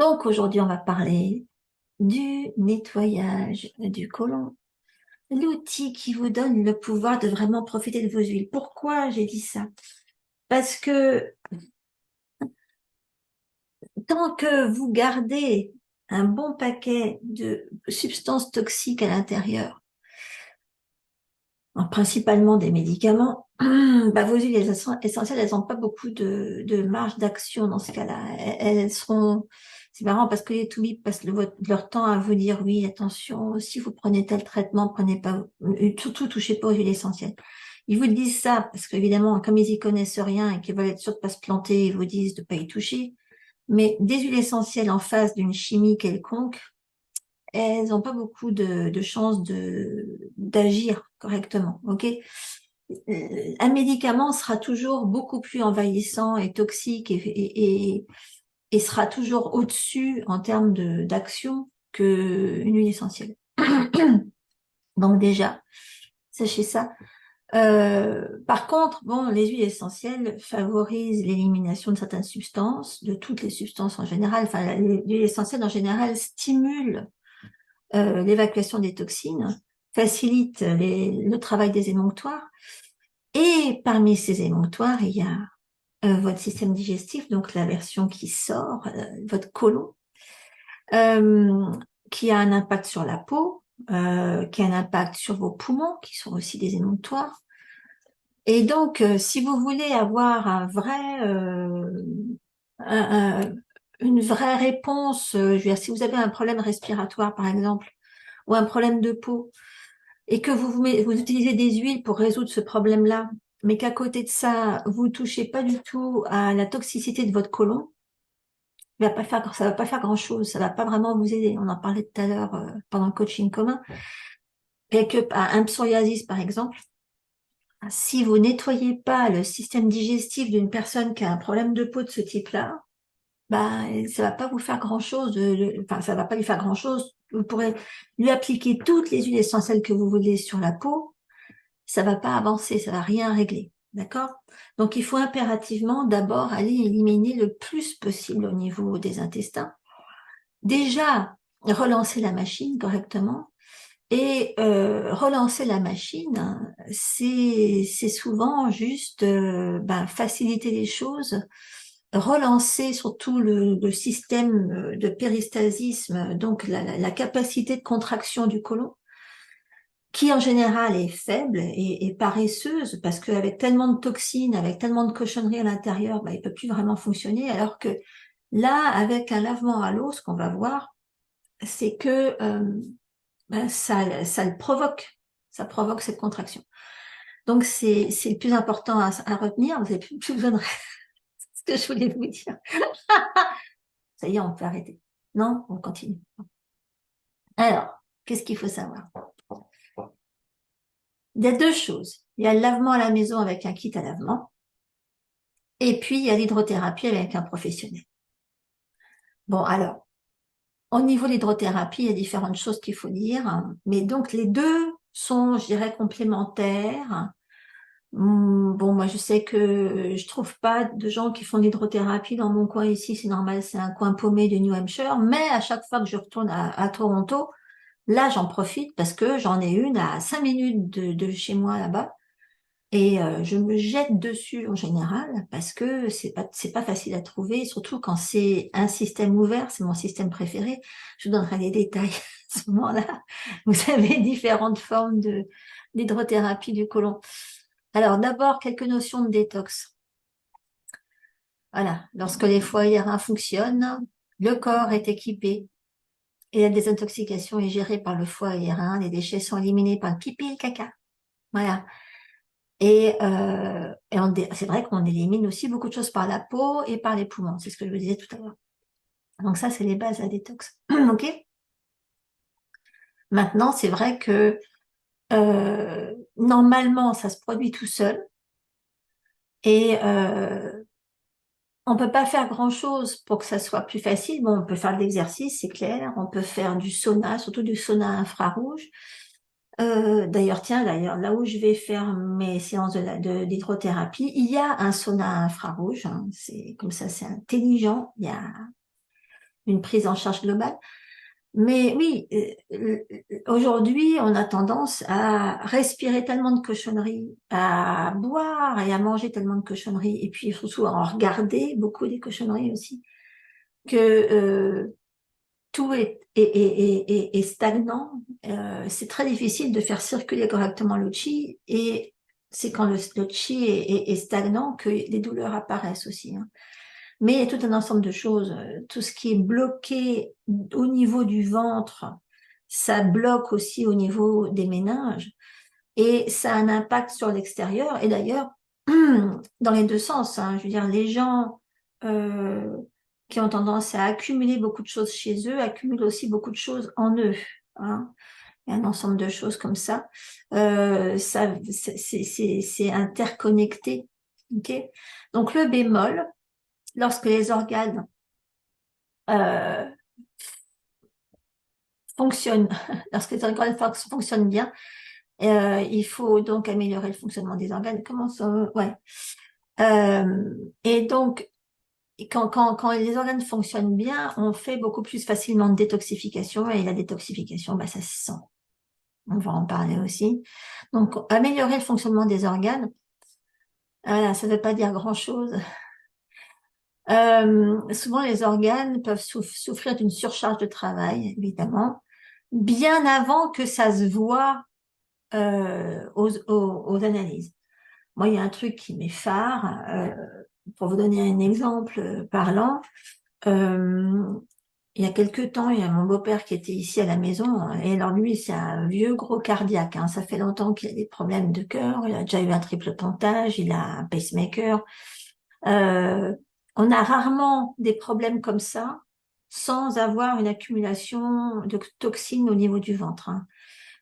Donc aujourd'hui, on va parler du nettoyage du côlon, l'outil qui vous donne le pouvoir de vraiment profiter de vos huiles. Pourquoi j'ai dit ça? Parce que tant que vous gardez un bon paquet de substances toxiques à l'intérieur, principalement des médicaments, bah vos huiles essentielles, elles n'ont pas beaucoup de marge d'action dans ce cas-là. Elles seront... C'est marrant parce que les toubibs passent leur temps à vous dire oui, attention, si vous prenez tel traitement, prenez pas, surtout touchez pas aux huiles essentielles. Ils vous disent ça parce qu'évidemment, comme ils y connaissent rien et qu'ils veulent être sûrs de pas se planter, ils vous disent de pas y toucher. Mais des huiles essentielles en face d'une chimie quelconque, elles n'ont pas beaucoup de chances d'agir correctement. Ok, un médicament sera toujours beaucoup plus envahissant et toxique et sera toujours au-dessus en termes d'action qu'une huile essentielle. Donc déjà, sachez ça. Par contre, bon, les huiles essentielles favorisent l'élimination de certaines substances, de toutes les substances en général. Enfin, les huiles essentielles en général stimulent l'évacuation des toxines, facilitent le travail des émonctoires. Et parmi ces émonctoires, il y a votre système digestif, donc la version qui sort, votre côlon, euh, qui a un impact sur la peau, qui a un impact sur vos poumons, qui sont aussi des émonctoires. Et donc, si vous voulez avoir un- un- une vraie réponse, je veux dire, si vous avez un problème respiratoire, par exemple, ou un problème de peau, et que vous utilisez des huiles pour résoudre ce problème-là, mais qu'à côté de ça, vous touchez pas du tout à la toxicité de votre côlon, ça va pas faire grand-chose, ça va pas vraiment vous aider. On en parlait tout à l'heure pendant le coaching commun. Un psoriasis, par exemple, si vous nettoyez pas le système digestif d'une personne qui a un problème de peau de ce type-là, bah, ça va pas vous faire grand-chose. Enfin, ça va pas lui faire grand-chose. Vous pourrez lui appliquer toutes les huiles essentielles que vous voulez sur la peau. Ça va pas avancer, ça va rien régler. D'accord? Donc, il faut impérativement d'abord aller éliminer le plus possible au niveau des intestins. Déjà, relancer la machine correctement. Et relancer la machine, hein, c'est souvent juste faciliter les choses, relancer surtout le système de péristaltisme, donc la capacité de contraction du côlon, qui en général est faible et paresseuse, parce qu'avec tellement de toxines, avec tellement de cochonneries à l'intérieur, bah, il peut plus vraiment fonctionner, alors que là, avec un lavement à l'eau, ce qu'on va voir, c'est que ça le provoque, ça provoque cette contraction. Donc c'est le plus important à retenir. Vous n'avez plus besoin de ce que je voulais vous dire. Ça y est, on peut arrêter. Non, on continue. Alors, qu'est-ce qu'il faut savoir? Il y a deux choses. Il y a le lavement à la maison avec un kit à lavement, et puis il y a l'hydrothérapie avec un professionnel. Bon, alors, au niveau de l'hydrothérapie, il y a différentes choses qu'il faut dire, hein. Mais donc les deux sont, je dirais, complémentaires. Bon, moi, je sais que je trouve pas de gens qui font de l'hydrothérapie dans mon coin ici. C'est normal, c'est un coin paumé du New Hampshire. Mais à chaque fois que je retourne à Toronto, là, j'en profite parce que j'en ai une à 5 minutes de chez moi là-bas. Et je me jette dessus en général parce que c'est pas facile à trouver, surtout quand c'est un système ouvert. C'est mon système préféré. Je vous donnerai les détails à ce moment-là. Vous avez différentes formes d'hydrothérapie du côlon. Alors, d'abord, quelques notions de détox. Voilà, lorsque les foies aériens fonctionnent, le corps est équipé et la désintoxication est gérée par le foie aérien. Les déchets sont éliminés par le pipi et le caca. Voilà. C'est vrai qu'on élimine aussi beaucoup de choses par la peau et par les poumons. C'est ce que je vous disais tout à l'heure. Donc ça, c'est les bases de la détox. OK? Maintenant, c'est vrai que normalement, ça se produit tout seul. Et on peut pas faire grand-chose pour que ça soit plus facile. Bon, on peut faire de l'exercice, c'est clair. On peut faire du sauna, surtout du sauna infrarouge. D'ailleurs, là où je vais faire mes séances d'hydrothérapie, il y a un sauna infrarouge, hein. C'est comme ça, c'est intelligent. Il y a une prise en charge globale. Mais oui, aujourd'hui, on a tendance à respirer tellement de cochonneries, à boire et à manger tellement de cochonneries, et puis surtout à en regarder beaucoup des cochonneries aussi, que tout est stagnant. C'est très difficile de faire circuler correctement le chi, et c'est quand le chi est stagnant que les douleurs apparaissent aussi, hein. Mais il y a tout un ensemble de choses. Tout ce qui est bloqué au niveau du ventre, ça bloque aussi au niveau des méninges, et ça a un impact sur l'extérieur. Et d'ailleurs, dans les deux sens, hein, je veux dire, les gens euh, qui ont tendance à accumuler beaucoup de choses chez eux accumulent aussi beaucoup de choses en eux, hein. Il y a un ensemble de choses comme ça. C'est interconnecté. Ok. Donc le bémol, lorsque les organes euh, fonctionnent, lorsque les organes fonctionnent bien, il faut donc améliorer le fonctionnement des organes. Comment ça? Ouais. Et donc, quand les organes fonctionnent bien, on fait beaucoup plus facilement de détoxification, et la détoxification, bah, ça se sent. On va en parler aussi. Donc, améliorer le fonctionnement des organes, voilà, ça ne veut pas dire grand-chose. Souvent, les organes peuvent souffrir d'une surcharge de travail, évidemment, bien avant que ça se voit aux analyses. Moi, il y a un truc qui m'effare. Pour vous donner un exemple parlant, euh, il y a quelque temps, il y a mon beau-père qui était ici à la maison, et alors lui, c'est un vieux gros cardiaque, hein. Ça fait longtemps qu'il a des problèmes de cœur, il a déjà eu un triple pontage, il a un pacemaker. Euh, on a rarement des problèmes comme ça sans avoir une accumulation de toxines au niveau du ventre, hein.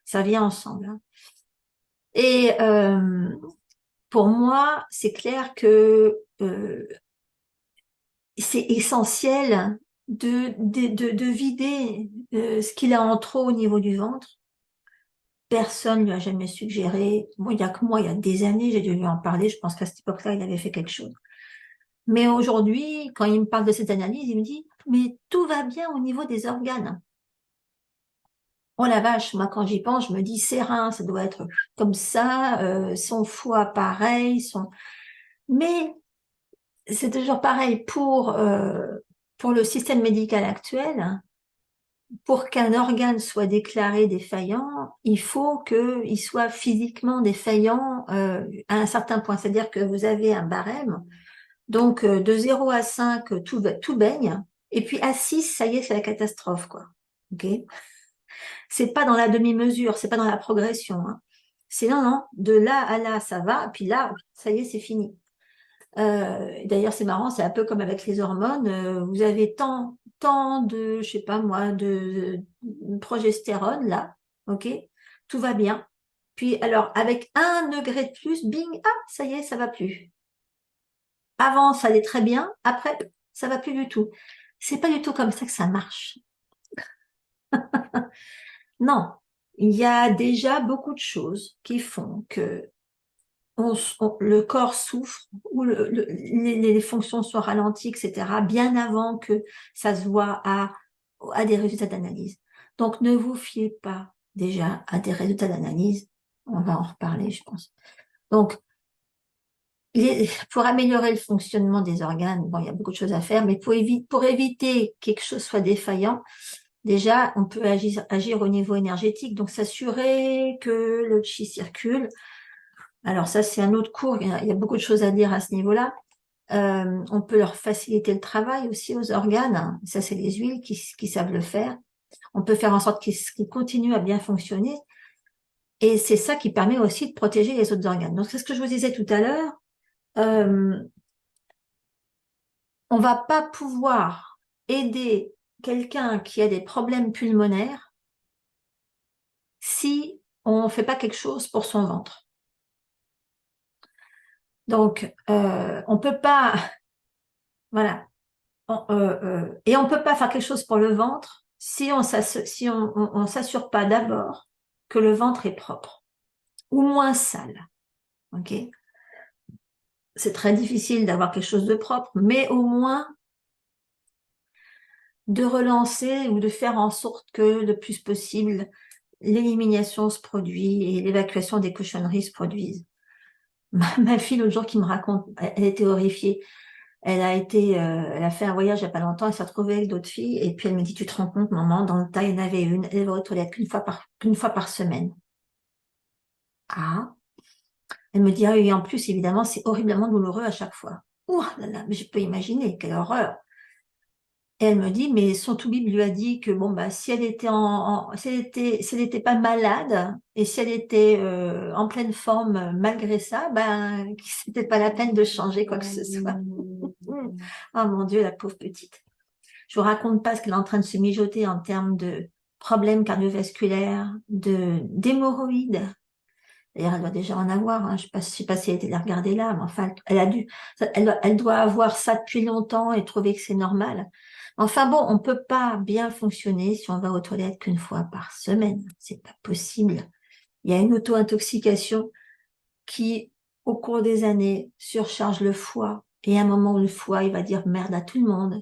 Ça vient ensemble, hein. Et pour moi, c'est clair que c'est essentiel de vider ce qu'il a en trop au niveau du ventre. Personne ne lui a jamais suggéré. Moi, il y a que moi, il y a des années, j'ai dû lui en parler. Je pense qu'à cette époque-là, il avait fait quelque chose. Mais aujourd'hui, quand il me parle de cette analyse, il me dit, mais tout va bien au niveau des organes. Oh la vache, moi quand j'y pense, je me dis ses reins, ça doit être comme ça, son foie pareil, son. Mais c'est toujours pareil pour le système médical actuel. Pour qu'un organe soit déclaré défaillant, il faut qu'il soit physiquement défaillant à un certain point. C'est-à-dire que vous avez un barème. Donc, de 0 à 5, tout baigne. Et puis, à 6, ça y est, c'est la catastrophe, quoi. OK? C'est pas dans la demi-mesure, c'est pas dans la progression, hein. C'est non, non, de là à là, ça va. Puis là, ça y est, c'est fini. D'ailleurs, c'est marrant, c'est un peu comme avec les hormones. Vous avez tant de, je sais pas moi, de progestérone, là. OK? Tout va bien. Puis, alors, avec 1 degré de plus, bing, ah, ça y est, ça va plus. Avant, ça allait très bien. Après, ça va plus du tout. C'est pas du tout comme ça que ça marche. Non. Il y a déjà beaucoup de choses qui font que le corps souffre, ou les fonctions sont ralenties, etc., bien avant que ça se voit à des résultats d'analyse. Donc, ne vous fiez pas déjà à des résultats d'analyse. On va en reparler, je pense. Donc, pour améliorer le fonctionnement des organes, bon, il y a beaucoup de choses à faire, mais pour éviter que quelque chose soit défaillant, déjà, on peut agir au niveau énergétique, donc s'assurer que le chi circule. Alors ça, c'est un autre cours, il y a beaucoup de choses à dire à ce niveau-là. On peut leur faciliter le travail aussi aux organes. Ça, c'est les huiles qui savent le faire. On peut faire en sorte qu'ils continuent à bien fonctionner. Et c'est ça qui permet aussi de protéger les autres organes. Donc, c'est ce que je vous disais tout à l'heure. Euh, on va pas pouvoir aider quelqu'un qui a des problèmes pulmonaires si on fait pas quelque chose pour son ventre. Donc, on peut pas, voilà. Et on peut pas faire quelque chose pour le ventre si on s'assure pas d'abord que le ventre est propre ou moins sale. Ok? C'est très difficile d'avoir quelque chose de propre, mais au moins de relancer ou de faire en sorte que le plus possible, l'élimination se produit et l'évacuation des cochonneries se produise. Ma fille, l'autre jour, qui me raconte, elle était horrifiée. Elle a fait un voyage il n'y a pas longtemps, elle s'est retrouvée avec d'autres filles, et puis elle me dit, tu te rends compte, maman, dans le tas, il y en avait une, elle va aux toilettes qu'une fois par semaine. Ah. Elle me dit, ah oui, en plus, évidemment, c'est horriblement douloureux à chaque fois. Ouh là là, mais je peux imaginer, quelle horreur. Et elle me dit, mais son toubib lui a dit que bon bah si elle était si elle était pas malade et si elle était en pleine forme malgré ça, ben c'était pas la peine de changer quoi que ce soit. Oh mon Dieu, la pauvre petite. Je vous raconte pas ce qu'elle est en train de se mijoter en termes de problèmes cardiovasculaires, de d'hémorroïdes. D'ailleurs, elle doit déjà en avoir. Hein. Je sais pas si elle était la regarder là, mais enfin, elle doit avoir ça depuis longtemps et trouver que c'est normal. Enfin bon, on peut pas bien fonctionner si on va aux toilettes qu'une fois par semaine. C'est pas possible. Il y a une auto-intoxication qui, au cours des années, surcharge le foie. Et à un moment où le foie, il va dire merde à tout le monde.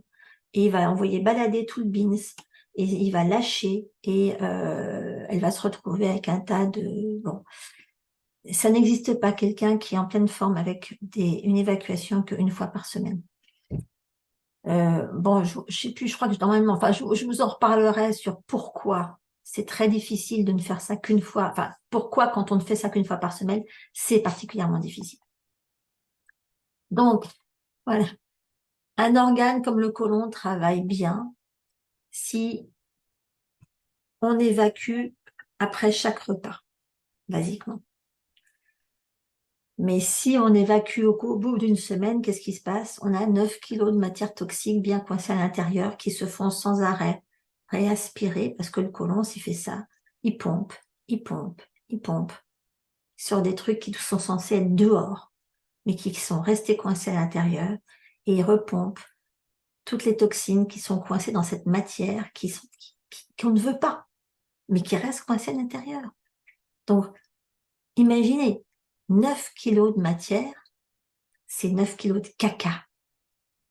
Et il va envoyer balader tout le bins. Et il va lâcher. Et elle va se retrouver avec un tas de... Bon, ça n'existe pas quelqu'un qui est en pleine forme avec une évacuation qu'une fois par semaine. Bon, je sais plus, je crois que normalement, enfin, je vous en reparlerai sur pourquoi c'est très difficile de ne faire ça qu'une fois, enfin, pourquoi quand on ne fait ça qu'une fois par semaine, c'est particulièrement difficile. Donc, voilà. Un organe comme le côlon travaille bien si on évacue après chaque repas, basiquement. Mais si on évacue au bout d'une semaine, qu'est-ce qui se passe? On a 9 kilos de matière toxique bien coincée à l'intérieur qui se font sans arrêt réaspirer parce que le côlon, s'il fait ça, il pompe, il pompe, il pompe sur des trucs qui sont censés être dehors, mais qui sont restés coincés à l'intérieur et il repompe toutes les toxines qui sont coincées dans cette matière qu'on ne veut pas, mais qui restent coincées à l'intérieur. Donc, imaginez, 9 kilos de matière, c'est 9 kilos de caca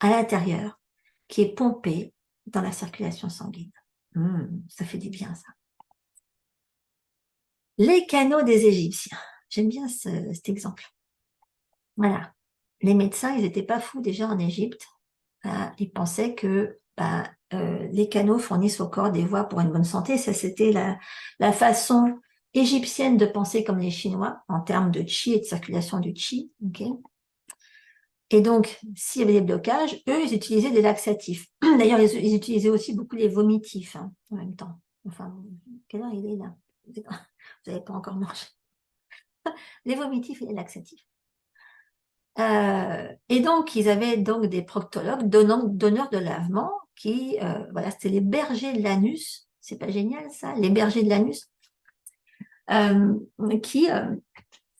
à l'intérieur qui est pompé dans la circulation sanguine. Ça fait du bien, ça. Les canaux des Égyptiens. J'aime bien cet exemple. Voilà. Les médecins, ils n'étaient pas fous déjà en Égypte. Ils pensaient que les canaux fournissent au corps des voies pour une bonne santé. Ça, c'était la façon égyptienne de penser comme les Chinois en termes de chi et de circulation du chi. Okay. Et donc, s'il y avait des blocages, eux, ils utilisaient des laxatifs. D'ailleurs, ils utilisaient aussi beaucoup les vomitifs en même temps. Enfin, quelle heure il est là? Vous n'avez pas encore mangé. Les vomitifs et les laxatifs. Et donc, ils avaient donc des proctologues, donneurs de lavement, qui, voilà, c'était les bergers de l'anus. C'est pas génial, ça? Les bergers de l'anus, qui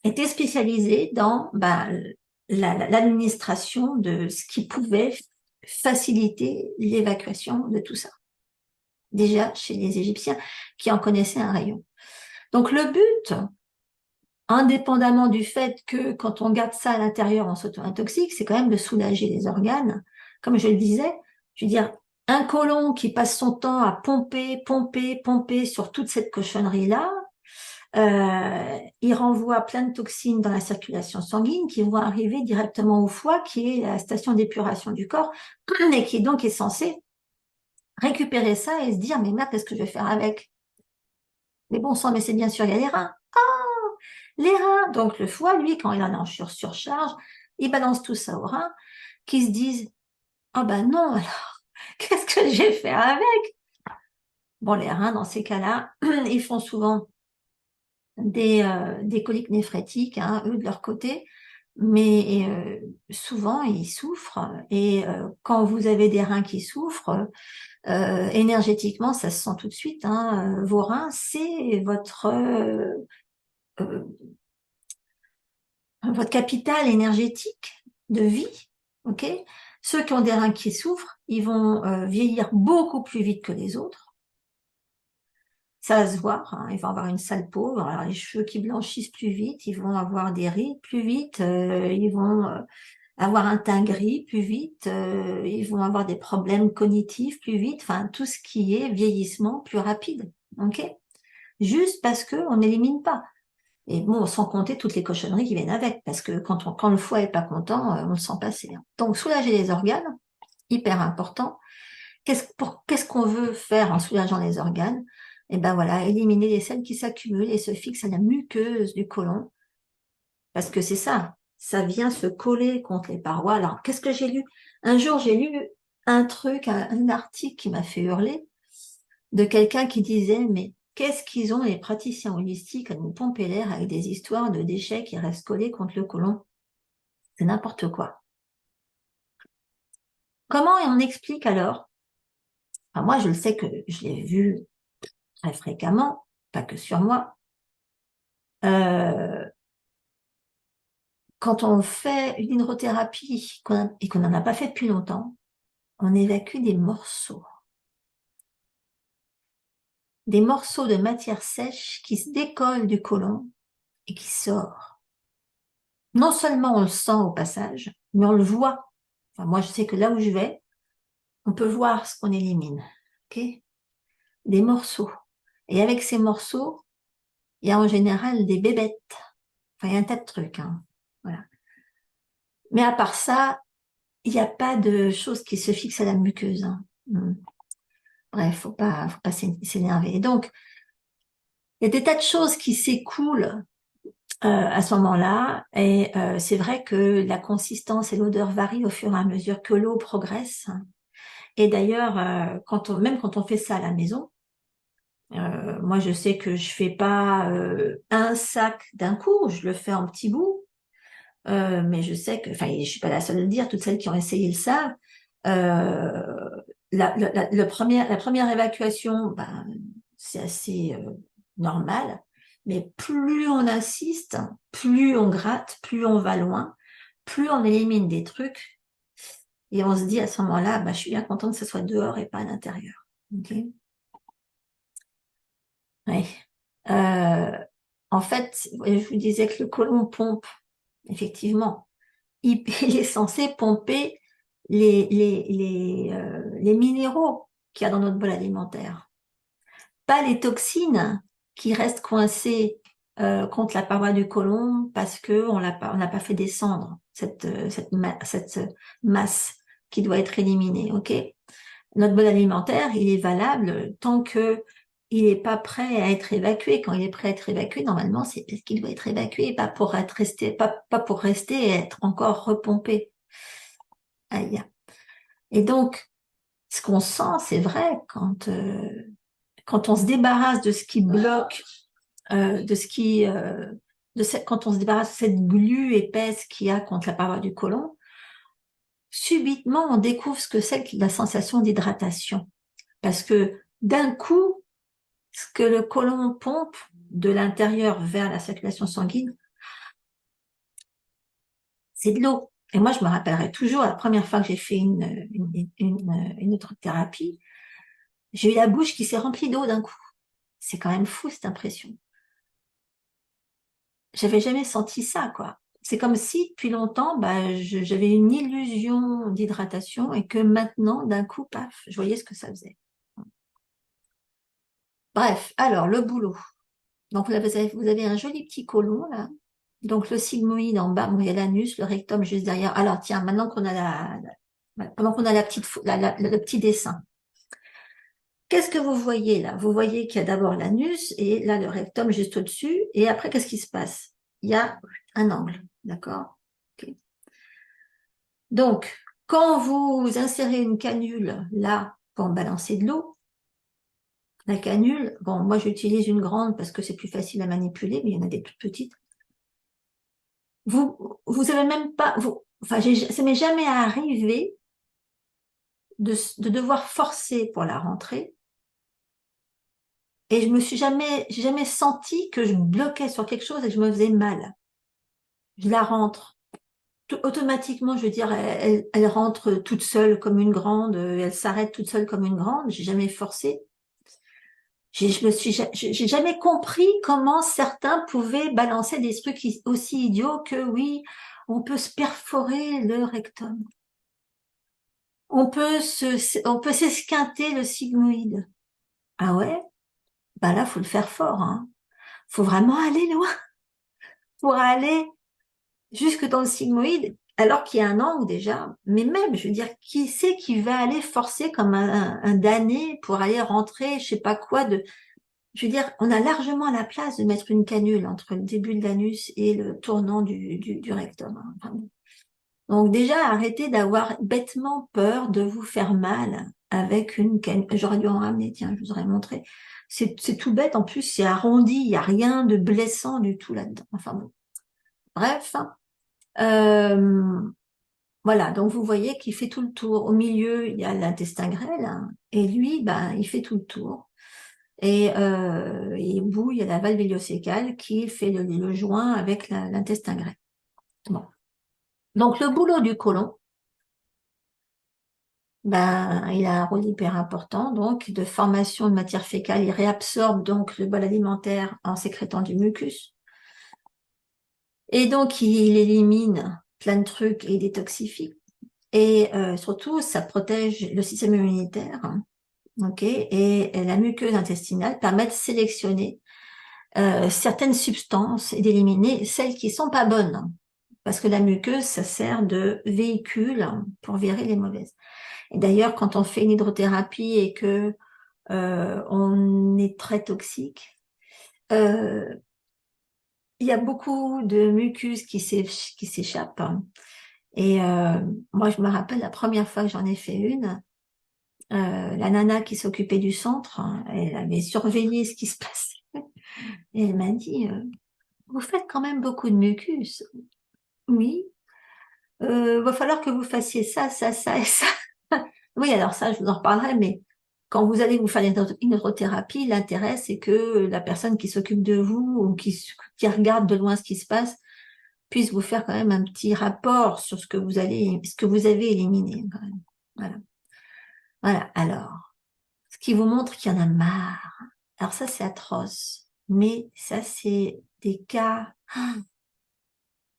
étaient spécialisés dans l'administration de ce qui pouvait faciliter l'évacuation de tout ça. Déjà chez les Égyptiens qui en connaissaient un rayon. Donc le but, indépendamment du fait que quand on garde ça à l'intérieur, on s'auto-intoxique, c'est quand même de soulager les organes. Comme je le disais, je veux dire, un côlon qui passe son temps à pomper, pomper, pomper sur toute cette cochonnerie-là, il renvoie plein de toxines dans la circulation sanguine qui vont arriver directement au foie, qui est la station d'épuration du corps, et qui donc est censé récupérer ça et se dire, mais merde, qu'est-ce que je vais faire avec? Mais bon sang, mais c'est bien sûr, il y a les reins. Ah, les reins. Donc le foie, lui, quand il en est en surcharge, il balance tout ça aux reins, qui se disent, ah ben non, alors, qu'est-ce que je vais faire avec? Bon, les reins, dans ces cas-là, ils font souvent des coliques néphrétiques, hein, eux de leur côté, mais souvent ils souffrent. Et quand vous avez des reins qui souffrent, énergétiquement, ça se sent tout de suite. Hein, vos reins, c'est euh, votre capital énergétique de vie. Ok. Ceux qui ont des reins qui souffrent, ils vont vieillir beaucoup plus vite que les autres. Ça va se voir, hein, ils vont avoir une sale peau, ils vont avoir les cheveux qui blanchissent plus vite, ils vont avoir des rides plus vite, ils vont avoir un teint gris plus vite, ils vont avoir des problèmes cognitifs plus vite, enfin tout ce qui est vieillissement plus rapide, ok? Juste parce que on n'élimine pas. Et bon, sans compter toutes les cochonneries qui viennent avec, parce que quand le foie est pas content, on le sent passer, hein. Donc soulager les organes, hyper important. Qu'est-ce qu'on veut faire en soulageant les organes? Eh ben voilà, éliminer les sels qui s'accumulent et se fixent à la muqueuse du côlon, parce que c'est ça vient se coller contre les parois. Alors, qu'est-ce que j'ai lu? Un jour, j'ai lu un truc, un article qui m'a fait hurler, de quelqu'un qui disait, mais qu'est-ce qu'ils ont les praticiens holistiques à nous pomper l'air avec des histoires de déchets qui restent collés contre le côlon? C'est n'importe quoi. Comment on explique alors? Enfin, moi, je le sais que je l'ai vu très fréquemment, pas que sur moi. Euh, Quand on fait une hydrothérapie et qu'on n'en a pas fait depuis longtemps, on évacue des morceaux de matière sèche qui se décollent du côlon et qui sortent. Non seulement on le sent au passage, mais on le voit. Enfin, moi, je sais que là où je vais, on peut voir ce qu'on élimine. Ok? Des morceaux. Et avec ces morceaux, il y a en général des bébêtes. Enfin, il y a un tas de trucs, hein. Voilà. Mais à part ça, il n'y a pas de choses qui se fixent à la muqueuse, hein. Bref, faut pas s'énerver. Et donc, il y a des tas de choses qui s'écoulent à ce moment-là. Et c'est vrai que la consistance et l'odeur varient au fur et à mesure que l'eau progresse. Et d'ailleurs, même quand on fait ça à la maison, moi je sais que je fais pas un sac d'un coup, je le fais en petits bouts. Mais je sais que, enfin, je suis pas la seule à le dire, toutes celles qui ont essayé le savent. Euh, la première évacuation, ben, c'est assez normal, mais plus on insiste, plus on gratte, plus on va loin, plus on élimine des trucs, et on se dit à ce moment-là, bah, je suis bien contente que ce soit dehors et pas à l'intérieur. Ok. Ouais. Euh, En fait, je vous disais que le côlon pompe, effectivement. Il est censé pomper les minéraux qu'il y a dans notre bol alimentaire. Pas les toxines qui restent coincées contre la paroi du côlon parce que on n'a pas fait descendre cette masse qui doit être éliminée. Ok? Notre bol alimentaire, il est valable tant que il n'est pas prêt à être évacué. Quand il est prêt à être évacué, normalement, c'est parce qu'il doit être évacué, pas pour rester et être encore repompé. Aïe. Et donc, ce qu'on sent, c'est vrai, quand on se débarrasse de ce qui bloque, de ce qui, quand on se débarrasse de cette glu épaisse qu'il y a contre la paroi du côlon, subitement, on découvre ce que c'est que la sensation d'hydratation. Parce que d'un coup, ce que le côlon pompe de l'intérieur vers la circulation sanguine, c'est de l'eau. Et moi, je me rappellerai toujours la première fois que j'ai fait une autre thérapie, j'ai eu la bouche qui s'est remplie d'eau d'un coup. C'est quand même fou cette impression. J'avais jamais senti ça, quoi. C'est comme si depuis longtemps, bah, j'avais une illusion d'hydratation et que maintenant, d'un coup, paf, je voyais ce que ça faisait. Bref, alors le boulot. Donc vous avez un joli petit côlon là. Donc le sigmoïde en bas, bon, il y a l'anus, le rectum juste derrière. Alors tiens, maintenant qu'on a pendant qu'on a la petite, le petit dessin. Qu'est-ce que vous voyez là? Vous voyez qu'il y a d'abord l'anus et là le rectum juste au-dessus. Et après, qu'est-ce qui se passe? Il y a un angle, d'accord? Ok. Donc, quand vous insérez une canule là pour balancer de l'eau, la canule, bon, moi j'utilise une grande parce que c'est plus facile à manipuler, mais il y en a des toutes petites. Vous avez même pas, enfin, ça m'est jamais arrivé de devoir forcer pour la rentrée. Et j'ai jamais senti que je bloquais sur quelque chose et que je me faisais mal. Je la rentre. Automatiquement, je veux dire, elle rentre toute seule comme une grande, elle s'arrête toute seule comme une grande. J'ai jamais forcé. J'ai jamais compris comment certains pouvaient balancer des trucs aussi idiots que oui, on peut se perforer le rectum. On peut s'esquinter le sigmoïde. Ah ouais? Bah là, faut le faire fort, hein. Faut vraiment aller loin pour aller jusque dans le sigmoïde, alors qu'il y a un angle déjà. Mais même, je veux dire, qui c'est qui va aller forcer comme un damné pour aller rentrer, je sais pas quoi de, je veux dire, on a largement la place de mettre une canule entre le début de l'anus et le tournant du rectum, hein. Enfin, bon. Donc déjà, arrêtez d'avoir bêtement peur de vous faire mal avec une canne. J'aurais dû en ramener, tiens, je vous aurais montré. C'est tout bête, en plus c'est arrondi, il n'y a rien de blessant du tout là-dedans. Enfin bon. Bref, euh, voilà, donc vous voyez qu'il fait tout le tour. Au milieu, il y a l'intestin grêle, hein, et lui, ben, il fait tout le tour. Et au bout, il y a la valve iléosécale qui fait le joint avec l'intestin grêle. Bon. Donc le boulot du côlon, ben, il a un rôle hyper important, donc, de formation de matière fécale. Il réabsorbe donc le bol alimentaire en sécrétant du mucus. Et donc, il élimine plein de trucs et il détoxifie. Et surtout, ça protège le système immunitaire. Ok, et la muqueuse intestinale permet de sélectionner certaines substances et d'éliminer celles qui sont pas bonnes. Parce que la muqueuse, ça sert de véhicule pour virer les mauvaises. Et d'ailleurs, quand on fait une hydrothérapie et que on est très toxique, euh, il y a beaucoup de mucus qui s'échappent. Et moi, je me rappelle la première fois que j'en ai fait une, la nana qui s'occupait du centre, hein, elle avait surveillé ce qui se passait. Et elle m'a dit, vous faites quand même beaucoup de mucus. Oui, va falloir que vous fassiez ça, ça, ça et ça. Oui, alors ça, je vous en reparlerai, mais quand vous allez vous faire une hydrothérapie, l'intérêt, c'est que la personne qui s'occupe de vous ou qui regarde de loin ce qui se passe puisse vous faire quand même un petit rapport sur ce que vous avez éliminé, quand même. Voilà. Voilà. Alors, ce qui vous montre qu'il y en a marre. Alors ça, c'est atroce. Mais ça, c'est des cas,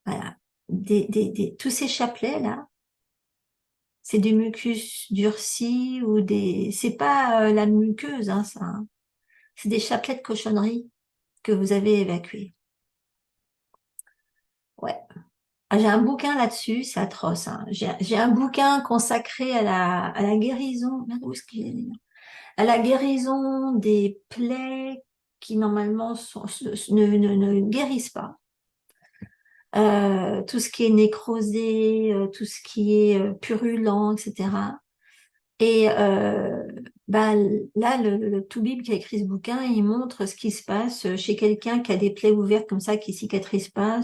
voilà. Tous ces chapelets, là, c'est du mucus durci ou c'est pas la muqueuse, hein, ça, hein. C'est des chapelets de cochonnerie que vous avez évacués. Ouais. Ah, j'ai un bouquin là-dessus, c'est atroce, hein. J'ai un bouquin consacré à la guérison. Merde, où est-ce qu'il est, d'ailleurs, à la guérison des plaies qui normalement ne guérissent pas. Tout ce qui est nécrosé, tout ce qui est purulent, etc. Et bah, là, le Toubib qui a écrit ce bouquin, il montre ce qui se passe chez quelqu'un qui a des plaies ouvertes comme ça, qui cicatrisent pas,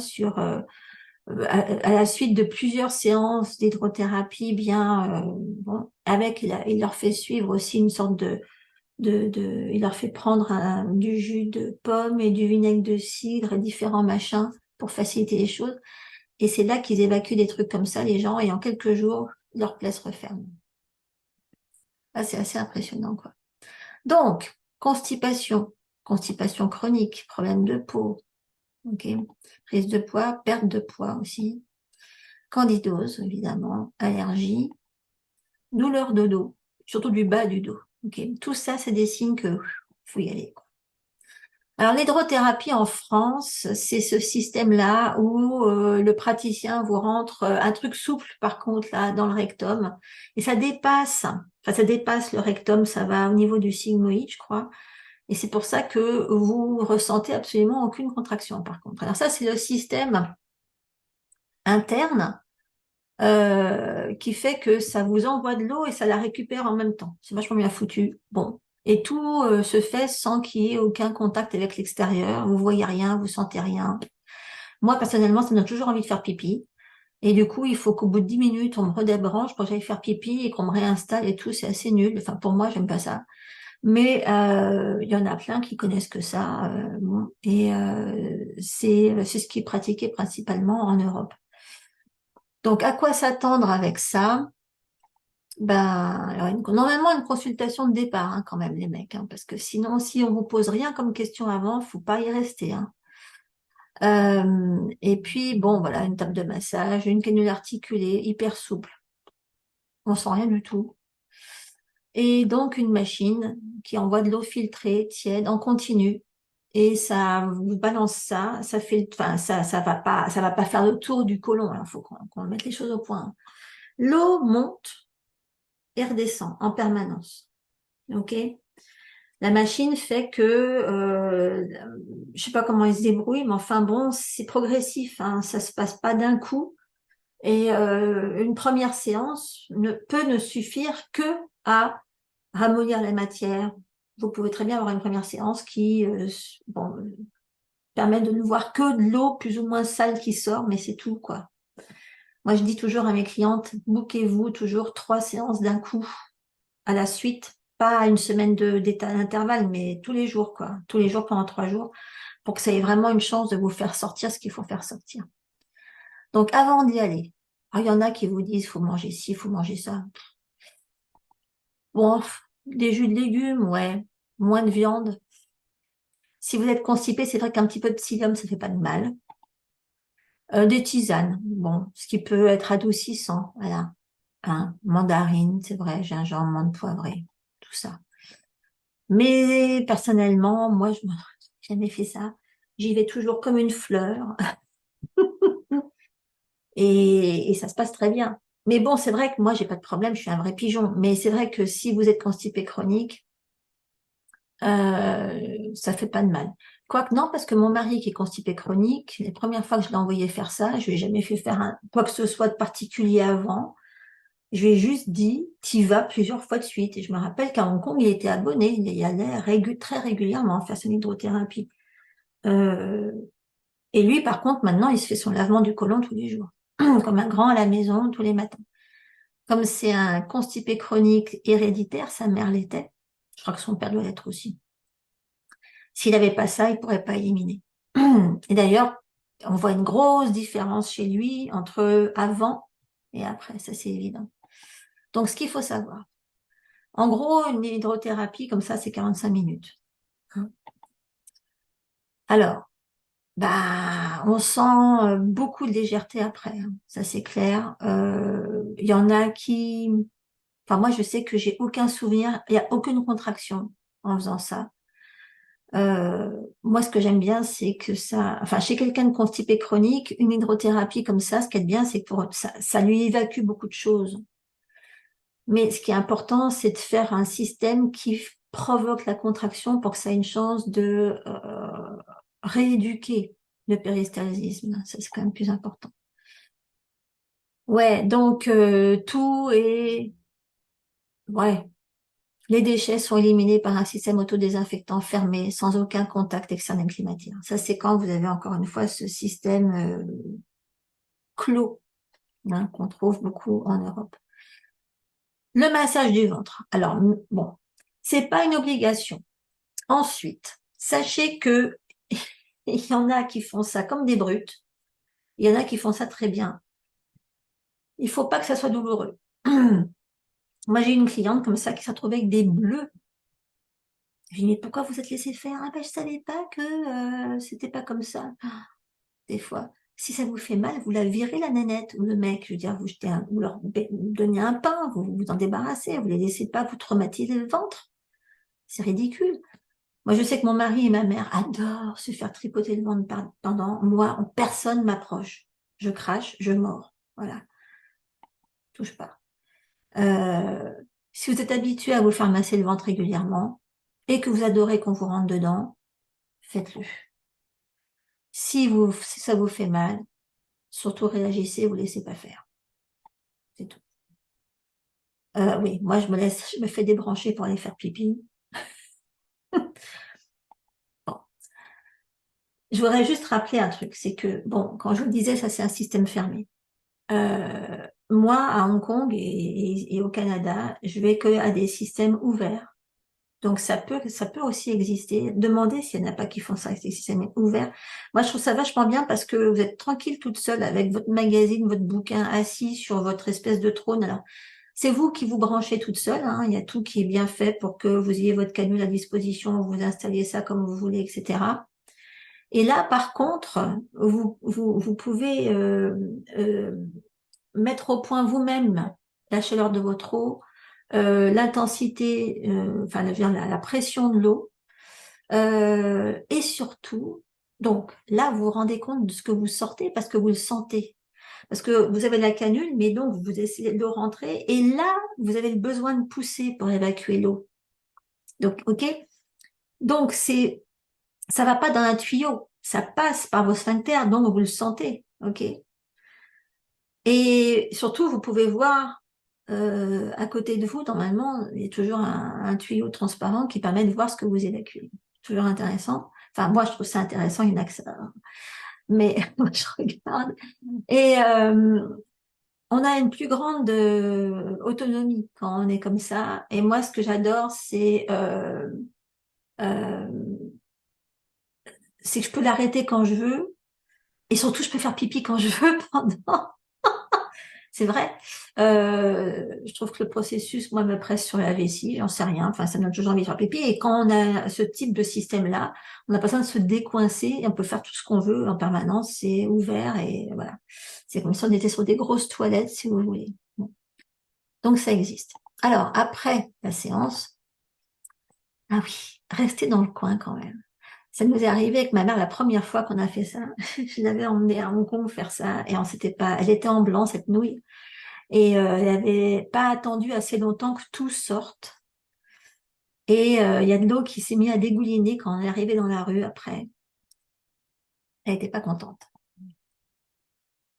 à la suite de plusieurs séances d'hydrothérapie bien, bon, il leur fait suivre aussi une sorte il leur fait prendre du jus de pomme et du vinaigre de cidre et différents machins pour faciliter les choses. Et c'est là qu'ils évacuent des trucs comme ça, les gens, et en quelques jours, leur plaie se referme. Ah, c'est assez impressionnant, quoi. Donc, constipation chronique, problème de peau, ok, prise de poids, perte de poids aussi, candidose, évidemment, allergie, douleur de dos, surtout du bas du dos, ok. Tout ça, c'est des signes que faut y aller, quoi. Alors, l'hydrothérapie en France, c'est ce système-là où le praticien vous rentre un truc souple, par contre, là, dans le rectum, et ça dépasse le rectum, ça va au niveau du sigmoïde, je crois, et c'est pour ça que vous ressentez absolument aucune contraction, par contre. Alors ça, c'est le système interne qui fait que ça vous envoie de l'eau et ça la récupère en même temps. C'est vachement bien foutu. Bon. Et tout se fait sans qu'il y ait aucun contact avec l'extérieur. Vous voyez rien, vous sentez rien. Moi, personnellement, ça me donne toujours envie de faire pipi. Et du coup, il faut qu'au bout de 10 minutes, on me redébranche pour que j'aille faire pipi et qu'on me réinstalle et tout. C'est assez nul. Enfin, pour moi, j'aime pas ça. Mais il y en a plein qui connaissent que ça. Bon. Et c'est ce qui est pratiqué principalement en Europe. Donc, à quoi s'attendre avec ça? Ben, alors, normalement, une consultation de départ, hein, quand même, les mecs, hein, parce que sinon, si on vous pose rien comme question avant, faut pas y rester, hein. Et puis, bon, voilà, une table de massage, une canule articulée, hyper souple. On sent rien du tout. Et donc, une machine qui envoie de l'eau filtrée, tiède, en continu. Et ça vous balance ça, ça fait, enfin, ça va pas faire le tour du côlon. Il faut qu'on mette les choses au point. L'eau monte et redescend en permanence. OK? La machine fait que, je sais pas comment ils se débrouillent, mais enfin bon, c'est progressif, hein, ça se passe pas d'un coup. Et une première séance peut ne suffire que à ramollir la matière. Vous pouvez très bien avoir une première séance qui bon, permet de ne voir que de l'eau plus ou moins sale qui sort, mais c'est tout, quoi. Moi, je dis toujours à mes clientes, bouquez-vous toujours 3 séances d'un coup à la suite, pas à une semaine d'état d'intervalle, mais tous les jours, quoi. Tous les jours pendant 3 jours, pour que ça ait vraiment une chance de vous faire sortir ce qu'il faut faire sortir. Donc, avant d'y aller, il y en a qui vous disent, faut manger ci, faut manger ça. Bon, des jus de légumes, ouais, moins de viande. Si vous êtes constipé, c'est vrai qu'un petit peu de psyllium, ça fait pas de mal. Des tisanes, bon, ce qui peut être adoucissant, voilà. Hein, mandarine, c'est vrai, gingembre, menthe poivrée, tout ça. Mais personnellement, moi, je n'ai jamais fait ça. J'y vais toujours comme une fleur et ça se passe très bien. Mais bon, c'est vrai que moi, j'ai pas de problème, je suis un vrai pigeon. Mais c'est vrai que si vous êtes constipé chronique, ça fait pas de mal. Quoique non, parce que mon mari qui est constipé chronique, les premières fois que je l'ai envoyé faire ça, je lui ai jamais fait faire quoi que ce soit de particulier avant. Je lui ai juste dit, t'y vas plusieurs fois de suite. Et je me rappelle qu'à Hong Kong, il était abonné, il y allait très régulièrement faire son hydrothérapie. Euh, et lui, par contre, maintenant, il se fait son lavement du côlon tous les jours, comme un grand à la maison tous les matins. Comme c'est un constipé chronique héréditaire, sa mère l'était. Je crois que son père doit l'être aussi. S'il n'avait pas ça, il pourrait pas éliminer. Et d'ailleurs, on voit une grosse différence chez lui entre avant et après, ça c'est évident. Donc, ce qu'il faut savoir, en gros, une hydrothérapie comme ça, c'est 45 minutes. Hein. Alors, bah, on sent beaucoup de légèreté après, hein. Ça c'est clair. Il y en a qui, enfin moi je sais que j'ai aucun souvenir, il n'y a aucune contraction en faisant ça. Moi ce que j'aime bien c'est que ça, enfin chez quelqu'un de constipé chronique, une hydrothérapie comme ça, ce qui est bien c'est que ça lui évacue beaucoup de choses. Mais ce qui est important c'est de faire un système qui provoque la contraction pour que ça ait une chance de rééduquer le péristaltisme. Ça, c'est quand même plus important. Ouais, donc tout est... Ouais, les déchets sont éliminés par un système autodésinfectant fermé, sans aucun contact externe avec les matières. Ça, c'est quand vous avez encore une fois ce système clos, hein, qu'on trouve beaucoup en Europe. Le massage du ventre. Alors, bon, c'est pas une obligation. Ensuite, sachez que il y en a qui font ça comme des brutes. Il y en a qui font ça très bien. Il faut pas que ça soit douloureux. Moi, j'ai une cliente comme ça qui s'est retrouvée avec des bleus. Je lui dis, mais pourquoi vous êtes laissé faire? Ah ben, je savais pas que c'était pas comme ça. Ah, des fois, si ça vous fait mal, vous la virez la nanette ou le mec. Je veux dire, vous leur donnez un pain, vous vous en débarrassez, vous les laissez pas vous traumatiser le ventre. C'est ridicule. Moi, je sais que mon mari et ma mère adorent se faire tripoter le ventre pendant moi. Personne m'approche. Je crache, je mords. Voilà, touche pas. Euh, si vous êtes habitué à vous faire masser le ventre régulièrement et que vous adorez qu'on vous rentre dedans, faites-le. Si ça vous fait mal, surtout réagissez, vous laissez pas faire. C'est tout. Oui, moi je me fais débrancher pour aller faire pipi. Bon. Je voudrais juste rappeler un truc, c'est que, bon, quand je vous le disais, ça c'est un système fermé. Moi, à Hong Kong et au Canada, je vais que à des systèmes ouverts. Donc ça peut aussi exister. Demandez s'il n'y en a pas qui font ça avec des systèmes ouverts. Moi, je trouve ça vachement bien parce que vous êtes tranquille toute seule avec votre magazine, votre bouquin assis sur votre espèce de trône. Alors, c'est vous qui vous branchez toute seule, hein. Il y a tout qui est bien fait pour que vous ayez votre canule à disposition, vous installez ça comme vous voulez, etc. Et là, par contre, vous pouvez mettre au point vous-même la chaleur de votre eau, l'intensité, enfin la pression de l'eau, et surtout, donc là, vous vous rendez compte de ce que vous sortez parce que vous le sentez. Parce que vous avez la canule, mais donc vous essayez de l'eau rentrer, et là, vous avez le besoin de pousser pour évacuer l'eau. Donc, ok? Donc, ça va pas dans un tuyau, ça passe par vos sphincters, donc vous le sentez, ok? Et surtout, vous pouvez voir à côté de vous, normalement, il y a toujours un tuyau transparent qui permet de voir ce que vous évacuez. Toujours intéressant. Enfin, moi, je trouve ça intéressant, il y en a que ça. Mais moi, je regarde. Et on a une plus grande autonomie quand on est comme ça. Et moi, ce que j'adore, euh, c'est que je peux l'arrêter quand je veux. Et surtout, je peux faire pipi quand je veux pendant. C'est vrai. Je trouve que le processus, moi, me presse sur la vessie, j'en sais rien. Enfin, ça me donne toujours envie de faire pipi. Et quand on a ce type de système-là, on n'a pas besoin de se décoincer et on peut faire tout ce qu'on veut en permanence. C'est ouvert et voilà. C'est comme si on était sur des grosses toilettes, si vous voulez. Bon. Donc, ça existe. Alors, après la séance, ah oui, restez dans le coin quand même. Ça nous est arrivé avec ma mère la première fois qu'on a fait ça. Je l'avais emmenée à Hong Kong faire ça et on s'était pas, elle était en blanc, cette nouille. Et elle n'avait pas attendu assez longtemps que tout sorte. Et il y a de l'eau qui s'est mise à dégouliner quand on est arrivé dans la rue après. Elle n'était pas contente.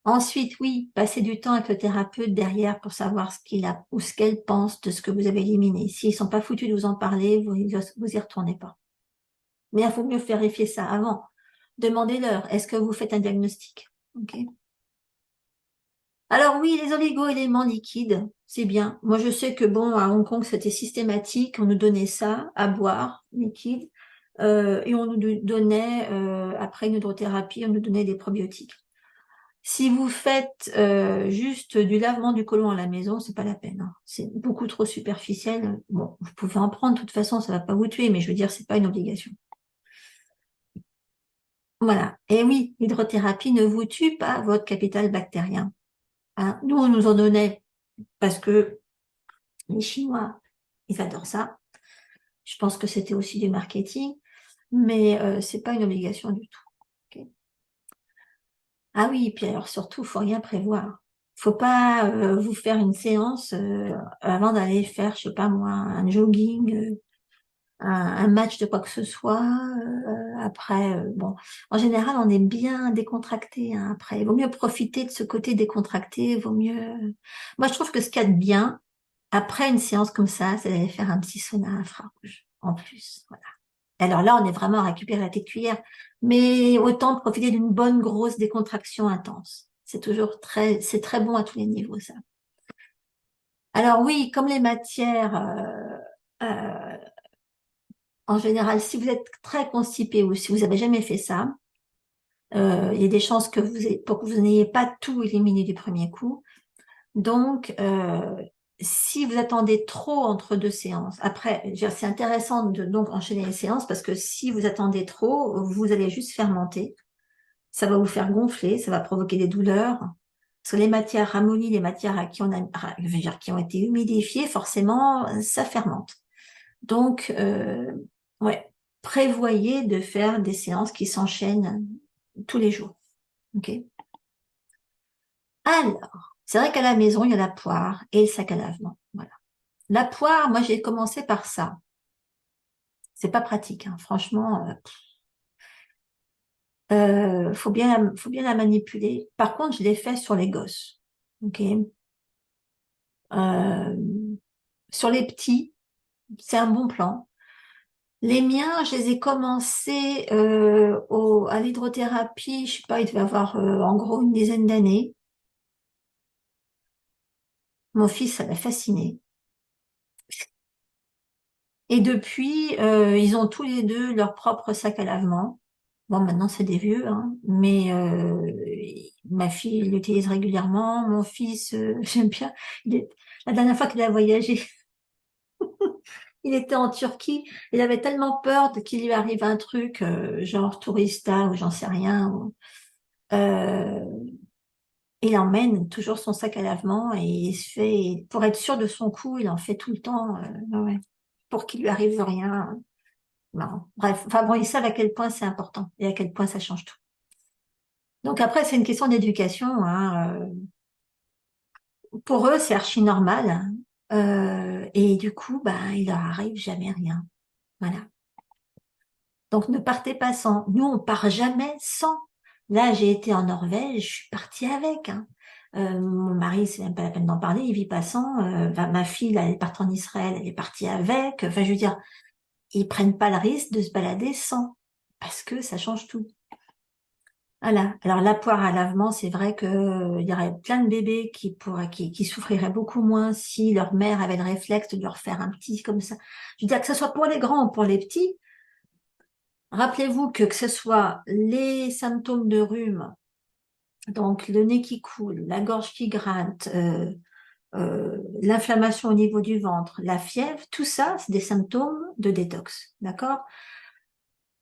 Ensuite, oui, passer du temps avec le thérapeute derrière pour savoir ce qu'il a ou ce qu'elle pense de ce que vous avez éliminé. S'ils sont pas foutus de vous en parler, vous y retournez pas. Mais il faut mieux vérifier ça avant. Demandez-leur, est-ce que vous faites un diagnostic? Ok. Alors oui, les oligo-éléments liquides, c'est bien. Moi, je sais que bon, à Hong Kong, c'était systématique. On nous donnait ça à boire, liquide, et on nous donnait, après une hydrothérapie, on nous donnait des probiotiques. Si vous faites juste du lavement du côlon à la maison, c'est pas la peine, hein. C'est beaucoup trop superficiel. Bon, vous pouvez en prendre, de toute façon, ça va pas vous tuer, mais je veux dire, c'est pas une obligation. Voilà. Et oui, l'hydrothérapie ne vous tue pas votre capital bactérien, hein. Nous, on nous en donnait parce que les Chinois, ils adorent ça. Je pense que c'était aussi du marketing, mais c'est pas une obligation du tout. Ok. Ah oui, puis alors surtout, faut rien prévoir. Faut pas vous faire une séance avant d'aller faire, je sais pas moi, un jogging, un match de quoi que ce soit. Après, bon, en général, on est bien décontracté, hein, après. Il vaut mieux profiter de ce côté décontracté. Il vaut mieux. Moi, je trouve que ce qu'il y a de bien après une séance comme ça, c'est d'aller faire un petit sauna infrarouge en plus. Voilà. Alors là, on est vraiment à récupérer la tête cuillère, mais autant profiter d'une bonne grosse décontraction intense. C'est très bon à tous les niveaux, ça. Alors oui, comme les matières, en général, si vous êtes très constipé ou si vous avez jamais fait ça, il y a des chances que pour que vous n'ayez pas tout éliminé du premier coup. Donc, si vous attendez trop entre deux séances, après, je veux dire, c'est intéressant de donc enchaîner les séances parce que si vous attendez trop, vous allez juste fermenter. Ça va vous faire gonfler, ça va provoquer des douleurs. Parce que les matières ramollies, les matières à qui je veux dire, qui ont été humidifiées, forcément, ça fermente. Donc, ouais, prévoyez de faire des séances qui s'enchaînent tous les jours. Ok. Alors, c'est vrai qu'à la maison, il y a la poire et le sac à lavement. Voilà. La poire, moi, j'ai commencé par ça. C'est pas pratique, hein. Franchement, faut bien la manipuler. Par contre, je l'ai fait sur les gosses. Ok. Euh, sur les petits, c'est un bon plan. Les miens, je les ai commencés à l'hydrothérapie. Je sais pas, il devait avoir en gros une dizaine d'années. Mon fils, ça l'a fasciné. Et depuis, ils ont tous les deux leur propre sac à lavement. Bon, maintenant, c'est des vieux, hein, mais ma fille l'utilise régulièrement. Mon fils, j'aime bien. La dernière fois qu'il a voyagé, Il était en Turquie, il avait tellement peur qu'il lui arrive un truc, genre tourista ou j'en sais rien. Euh, il emmène toujours son sac à lavement et il se fait, pour être sûr de son coup, il en fait tout le temps, ouais, pour qu'il lui arrive rien. Non. Bref, enfin bon, ils savent à quel point c'est important et à quel point ça change tout. Donc après, c'est une question d'éducation, hein. Pour eux, c'est archi normal, hein. Et du coup, bah, il leur arrive jamais rien. Voilà. Donc ne partez pas sans. Nous, on part jamais sans. Là, j'ai été en Norvège, je suis partie avec, hein. Mon mari, c'est même pas la peine d'en parler, il vit pas sans. Ma fille, là, elle est partie en Israël, elle est partie avec. Enfin, je veux dire, ils prennent pas le risque de se balader sans, parce que ça change tout. Voilà. Alors la poire à lavement, c'est vrai que il y aurait plein de bébés qui souffriraient beaucoup moins si leur mère avait le réflexe de leur faire un petit comme ça. Je veux dire que ce soit pour les grands ou pour les petits. Rappelez-vous que ce soit les symptômes de rhume, donc le nez qui coule, la gorge qui gratte, l'inflammation au niveau du ventre, la fièvre, tout ça, c'est des symptômes de détox, d'accord?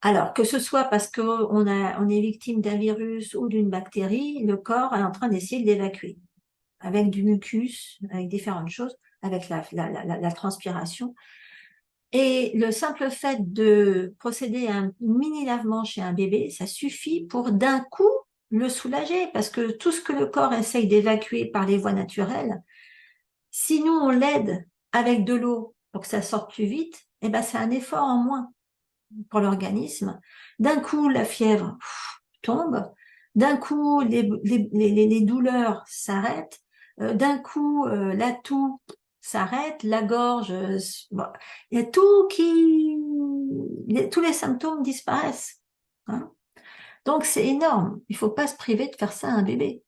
Alors, que ce soit parce on est victime d'un virus ou d'une bactérie, le corps est en train d'essayer de l'évacuer avec du mucus, avec différentes choses, avec la transpiration. Et le simple fait de procéder à un mini lavement chez un bébé, ça suffit pour d'un coup le soulager, parce que tout ce que le corps essaye d'évacuer par les voies naturelles, si nous on l'aide avec de l'eau pour que ça sorte plus vite, eh ben c'est un effort en moins pour l'organisme. D'un coup, la fièvre tombe. D'un coup, les douleurs s'arrêtent. D'un coup, la toux s'arrête, la gorge, bon, il y a tout tous les symptômes disparaissent, hein. Donc c'est énorme. Il faut pas se priver de faire ça à un bébé.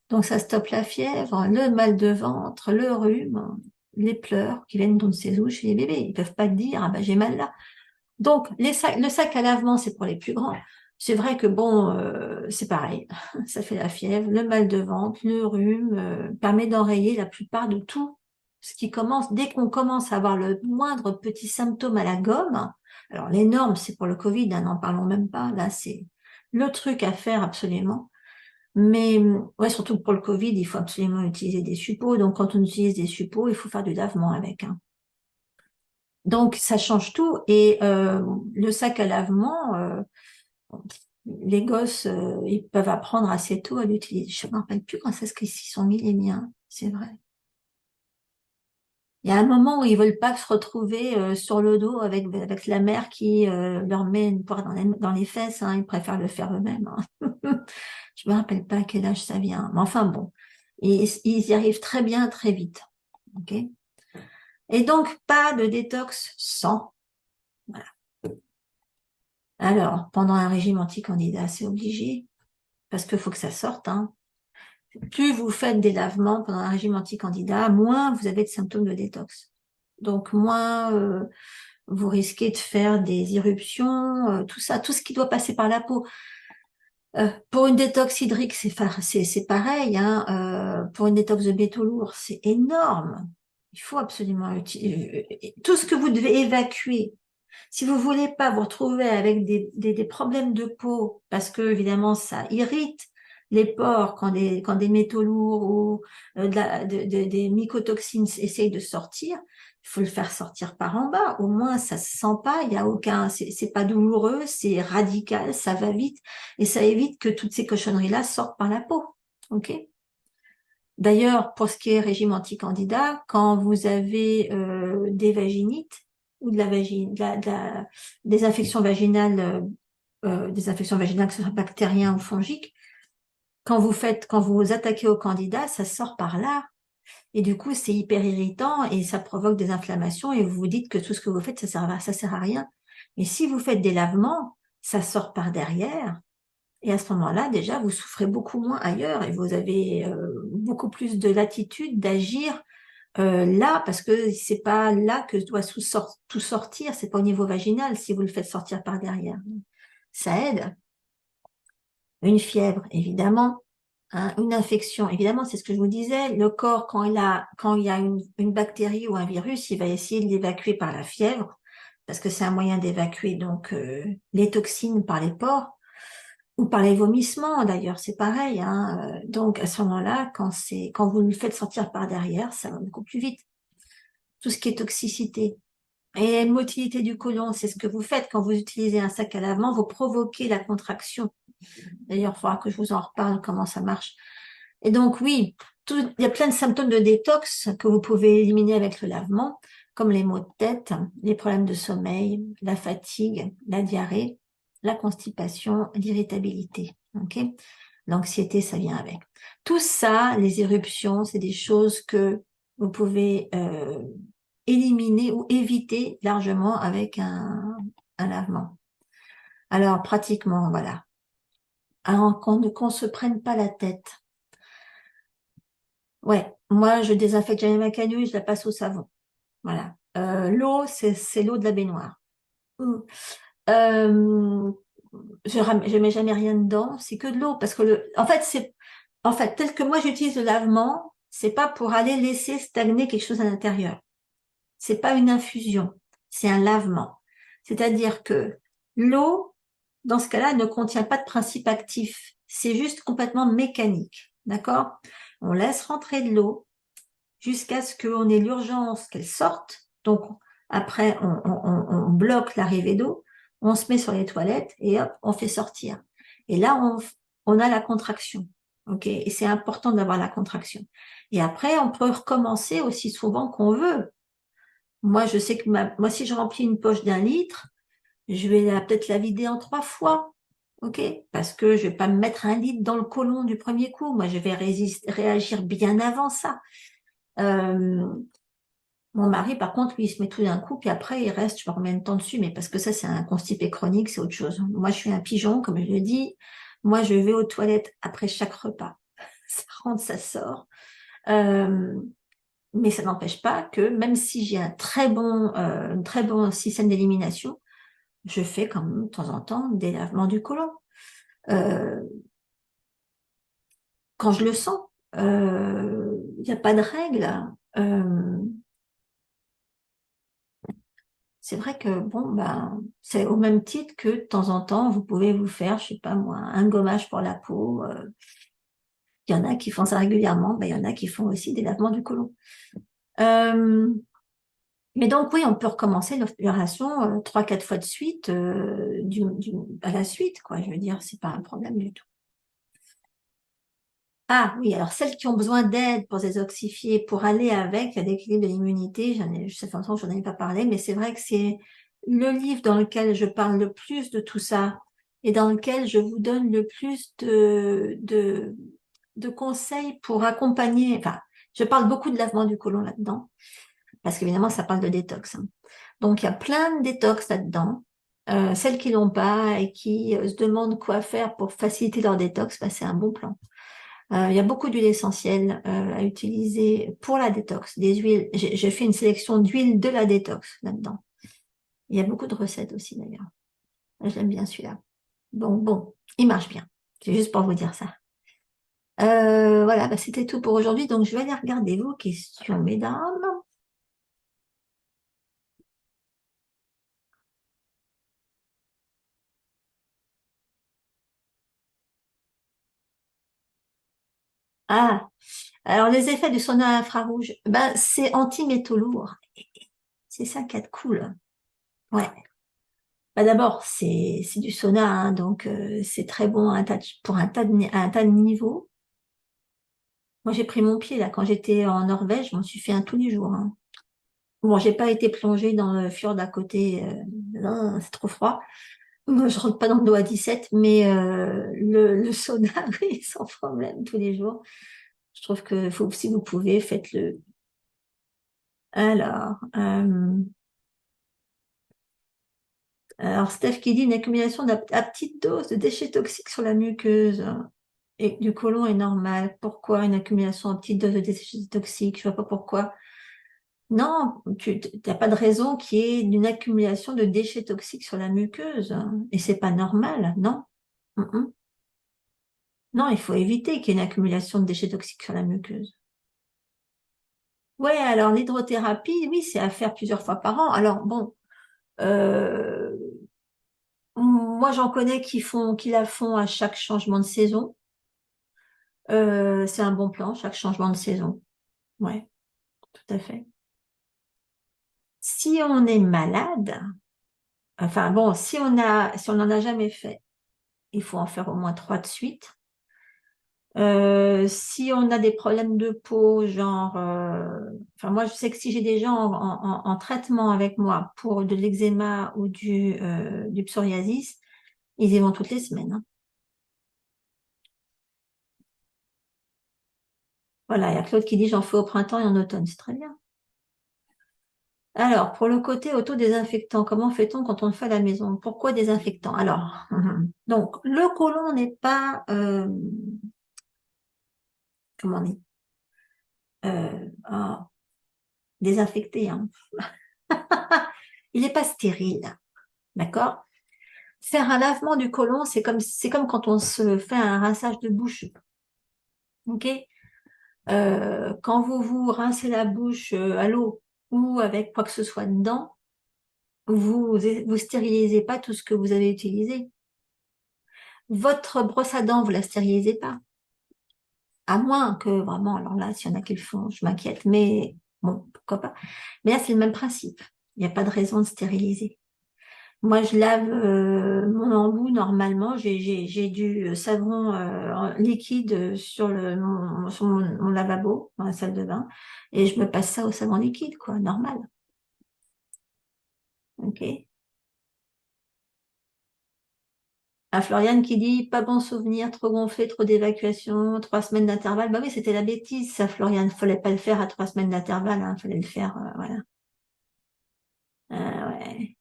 Donc ça stoppe la fièvre, le mal de ventre, le rhume, les pleurs qui viennent d'onde où chez les bébés. Ils peuvent pas te dire ah ben j'ai mal là. Donc, le sac à lavement, c'est pour les plus grands. C'est vrai que bon, c'est pareil. Ça fait la fièvre, le mal de ventre, le rhume, permet d'enrayer la plupart de tout ce qui commence. Dès qu'on commence à avoir le moindre petit symptôme à la gomme, alors les normes, c'est pour le Covid, hein, n'en parlons même pas. Là, c'est le truc à faire absolument. Mais ouais, surtout pour le Covid, il faut absolument utiliser des suppos. Donc, quand on utilise des suppos, il faut faire du lavement avec, hein. Donc, ça change tout. Et le sac à lavement, les gosses, ils peuvent apprendre assez tôt à l'utiliser. Je ne me rappelle plus quand c'est ce qu'ils s'y sont mis les miens, c'est vrai. Il y a un moment où ils veulent pas se retrouver sur le dos avec la mère qui leur met une poire dans les fesses, hein. Ils préfèrent le faire eux-mêmes, hein. Je me rappelle pas à quel âge ça vient. Mais enfin bon, ils y arrivent très bien, très vite. Ok. Et donc, pas de détox sans. Voilà. Alors, pendant un régime anti-candidat, c'est obligé, parce qu'il faut que ça sorte, hein. Plus vous faites des lavements pendant un régime anti-candidat, moins vous avez de symptômes de détox. Donc, moins vous risquez de faire des éruptions, tout ça, tout ce qui doit passer par la peau. Pour une détox hydrique, c'est pareil, hein. Pour une détox de métaux lourds, c'est énorme. Il faut absolument utiliser tout ce que vous devez évacuer. Si vous voulez pas vous retrouver avec des problèmes de peau, parce que évidemment ça irrite les pores quand des métaux lourds ou des mycotoxines essayent de sortir, il faut le faire sortir par en bas. Au moins ça se sent pas, il y a aucun, c'est pas douloureux, c'est radical, ça va vite et ça évite que toutes ces cochonneries-là sortent par la peau. Ok? D'ailleurs, pour ce qui est régime anti-candidat, quand vous avez des vaginites ou de la vagine, des infections vaginales, des infections vaginales que ce soit bactériens ou fongiques, quand vous vous attaquez au candidat, ça sort par là. Et du coup, c'est hyper irritant et ça provoque des inflammations et vous vous dites que tout ce que vous faites, ça sert à rien. Mais si vous faites des lavements, ça sort par derrière. Et à ce moment-là, déjà, vous souffrez beaucoup moins ailleurs et vous avez beaucoup plus de latitude d'agir là, parce que c'est pas là que doit tout sortir, c'est pas au niveau vaginal si vous le faites sortir par derrière. Ça aide. Une fièvre, évidemment. hein, une infection, évidemment, c'est ce que je vous disais, le corps, quand il y a une bactérie ou un virus, il va essayer de l'évacuer par la fièvre, parce que c'est un moyen d'évacuer donc les toxines par les pores, ou par les vomissements d'ailleurs, c'est pareil, hein. Donc à ce moment-là, quand vous le faites sortir par derrière, ça va beaucoup plus vite. Tout ce qui est toxicité. Et une motilité du côlon, c'est ce que vous faites quand vous utilisez un sac à lavement, vous provoquez la contraction. D'ailleurs, il faudra que je vous en reparle comment ça marche. Et donc oui, il y a plein de symptômes de détox que vous pouvez éliminer avec le lavement, comme les maux de tête, les problèmes de sommeil, la fatigue, la diarrhée, la constipation, l'irritabilité. Ok? L'anxiété, ça vient avec. Tout ça, les éruptions, c'est des choses que vous pouvez éliminer ou éviter largement avec un lavement. Alors, pratiquement, voilà. Alors, qu'on se prenne pas la tête. Ouais, moi, je désinfecte jamais ma canule, je la passe au savon. Voilà. L'eau, c'est l'eau de la baignoire. Mm. Euh, je mets jamais rien dedans, c'est que de l'eau, parce que en fait, tel que moi j'utilise le lavement, c'est pas pour aller laisser stagner quelque chose à l'intérieur. C'est pas une infusion, c'est un lavement. C'est-à-dire que l'eau, dans ce cas-là, ne contient pas de principe actif. C'est juste complètement mécanique. D'accord? On laisse rentrer de l'eau jusqu'à ce qu'on ait l'urgence qu'elle sorte. Donc, après, on bloque l'arrivée d'eau, on se met sur les toilettes et hop, on fait sortir. Et là, on a la contraction. OK? Et c'est important d'avoir la contraction. Et après, on peut recommencer aussi souvent qu'on veut. Moi, je sais que moi, si je remplis une poche d'1 litre, je vais peut-être la vider en 3 fois. OK? Parce que je vais pas me mettre 1 litre dans le côlon du premier coup. Moi, je vais réagir bien avant ça. Euh, Mon mari, par contre, lui, il se met tout d'un coup, puis après, il reste, je sais pas combien de temps dessus, mais parce que ça, c'est un constipé chronique, c'est autre chose. Moi, je suis un pigeon, comme je le dis. Moi, je vais aux toilettes après chaque repas. Ça rentre, ça sort. Euh, mais ça n'empêche pas que même si j'ai un très bon système d'élimination, je fais quand même de temps en temps des lavements du côlon. Euh, Quand je le sens, il n'y a pas de règle. Euh, c'est vrai que bon, ben, c'est au même titre que de temps en temps, vous pouvez vous faire, je sais pas moi, un gommage pour la peau. Il y en a qui font ça régulièrement, ben, il y en a qui font aussi des lavements du côlon. Euh, mais donc oui, on peut recommencer l'opération 3, 4 fois de suite, à la suite, quoi. Je veux dire, c'est pas un problème du tout. Ah oui, alors celles qui ont besoin d'aide pour détoxifier, pour aller avec l'équilibre de l'immunité, ça fait longtemps que j'en ai pas parlé, mais c'est vrai que c'est le livre dans lequel je parle le plus de tout ça et dans lequel je vous donne le plus de conseils pour accompagner, enfin, je parle beaucoup de lavement du côlon là-dedans, parce qu'évidemment, ça parle de détox, hein. Donc, il y a plein de détox là-dedans. Celles qui l'ont pas et qui se demandent quoi faire pour faciliter leur détox, bah, c'est un bon plan. Il y a beaucoup d'huiles essentielles à utiliser pour la détox. Des huiles, j'ai fait une sélection d'huiles de la détox là-dedans. Il y a beaucoup de recettes aussi d'ailleurs. Je l'aime bien celui-là. Bon, il marche bien. C'est juste pour vous dire ça. Voilà, bah, c'était tout pour aujourd'hui. Donc, je vais aller regarder vos questions, mesdames. Ah, alors les effets du sauna infrarouge, ben, c'est anti-métaux lourds. C'est ça qui est cool. Ouais. Bah d'abord, c'est du sauna, hein, donc c'est très bon pour à un tas de niveaux. Moi, j'ai pris mon pied là quand j'étais en Norvège, je m'en suis fait un tous les jours, hein. Bon, j'ai pas été plongée dans le fjord d'à côté, non, c'est trop froid. Moi, je rentre pas dans le dos à 17, mais le sauna, oui, sans problème tous les jours. Je trouve que si vous pouvez, faites-le. Alors, Steph qui dit une accumulation à petite dose de déchets toxiques sur la muqueuse et du côlon est normale. Pourquoi une accumulation à petite dose de déchets toxiques? Je vois pas pourquoi. Non, tu n'as pas de raison qu'il y ait une accumulation de déchets toxiques sur la muqueuse. Et c'est pas normal, non? Mm, mm. Non, il faut éviter qu'il y ait une accumulation de déchets toxiques sur la muqueuse. Ouais, alors l'hydrothérapie, oui, c'est à faire plusieurs fois par an. Alors bon, euh, moi j'en connais qui la font à chaque changement de saison. C'est un bon plan, chaque changement de saison. Ouais, tout à fait. Si on est malade, enfin bon, si on n'en a jamais fait, il faut en faire au moins 3 de suite. Si on a des problèmes de peau, genre, enfin moi je sais que si j'ai des gens en traitement avec moi pour de l'eczéma ou du psoriasis, ils y vont toutes les semaines, hein. Voilà, il y a Claude qui dit j'en fais au printemps et en automne, c'est très bien. Alors, pour le côté autodésinfectant, comment fait-on quand on le fait à la maison? Pourquoi désinfectant? Alors, donc le côlon n'est pas, comment on dit, ah, désinfecté, hein. Il n'est pas stérile, d'accord? Faire un lavement du côlon, c'est comme quand on se fait un rinçage de bouche, ok? Quand vous vous rincez la bouche à l'eau ou avec quoi que ce soit dedans, vous stérilisez pas tout ce que vous avez utilisé. Votre brosse à dents, vous la stérilisez pas. À moins que vraiment, alors là, s'il y en a qui le font, je m'inquiète, mais bon, pourquoi pas. Mais là, c'est le même principe. Il n'y a pas de raison de stériliser. Moi, je lave mon embout normalement. J'ai du savon liquide sur mon lavabo, dans la salle de bain, et je me passe ça au savon liquide, quoi, normal. Ok. À Floriane qui dit pas bon souvenir, trop gonflé, trop d'évacuation, 3 semaines d'intervalle. Bah oui, c'était la bêtise, ça, Floriane. Fallait pas le faire à 3 semaines d'intervalle, hein. Fallait le faire, voilà. Ouais.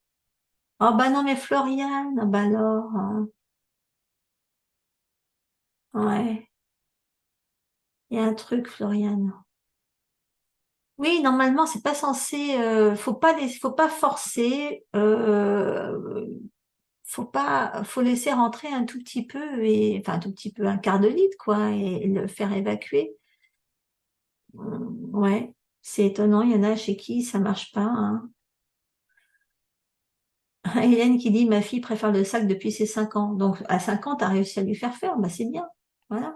Oh bah non, mais Floriane, ah bah alors, hein. Ouais. Il y a un truc, Floriane. Oui, normalement, c'est pas censé. Faut pas forcer. Faut laisser rentrer un tout petit peu enfin un tout petit peu, un quart de litre, quoi, et le faire évacuer. Ouais, c'est étonnant. Il y en a chez qui ça marche pas, hein. Hélène qui dit ma fille préfère le sac depuis ses 5 ans. Donc à 5 ans, tu as réussi à lui faire faire. Bah c'est bien. Voilà.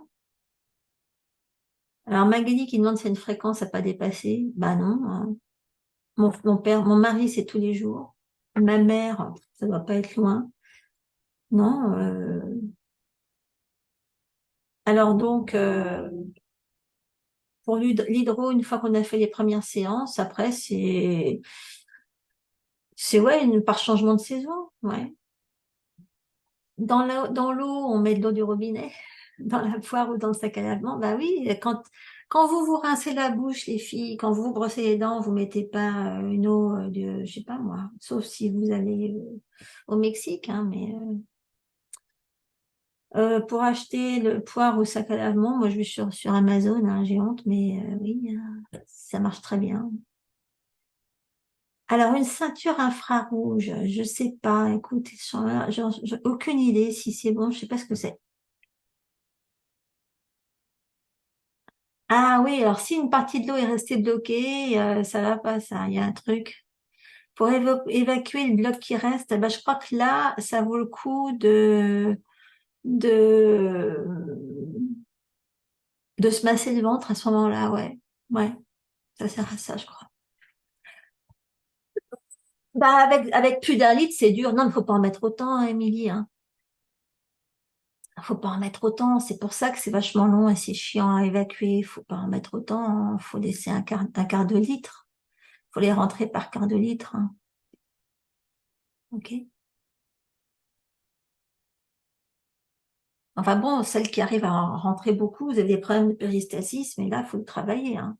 Alors Magali qui demande si c'est une fréquence à pas dépasser. Bah non, hein. Mon mari, c'est tous les jours. Ma mère, ça doit pas être loin. Non. Alors donc, pour l'hydro, une fois qu'on a fait les premières séances, après, c'est ouais, par changement de saison. Ouais. Dans l'eau, on met de l'eau du robinet. Dans la poire ou dans le sac à lavement. Bah oui, quand vous vous rincez la bouche, les filles, quand vous vous brossez les dents, vous mettez pas une eau je sais pas moi, sauf si vous allez au Mexique, hein, mais pour acheter le poire au sac à lavement, moi je vais sur Amazon, hein, j'ai honte, mais oui, ça marche très bien. Alors une ceinture infrarouge, je sais pas, écoute, j'ai aucune idée si c'est bon, je sais pas ce que c'est. Ah oui, alors si une partie de l'eau est restée bloquée, ça va pas, ça, il y a un truc. Pour évacuer le bloc qui reste, bah, je crois que là, ça vaut le coup de, de se masser le ventre à ce moment-là, ouais. Ouais, ça sert à ça, je crois. Bah, avec plus d'un litre, c'est dur. Non, il faut pas en mettre autant, hein, Émilie, hein. Faut pas en mettre autant. C'est pour ça que c'est vachement long et c'est chiant à évacuer. Faut pas en mettre autant, hein. Faut laisser un quart de litre. Faut les rentrer par quart de litre, hein. Ok. Enfin bon, celles qui arrivent à en rentrer beaucoup, vous avez des problèmes de péristalsis, mais là, il faut le travailler, hein.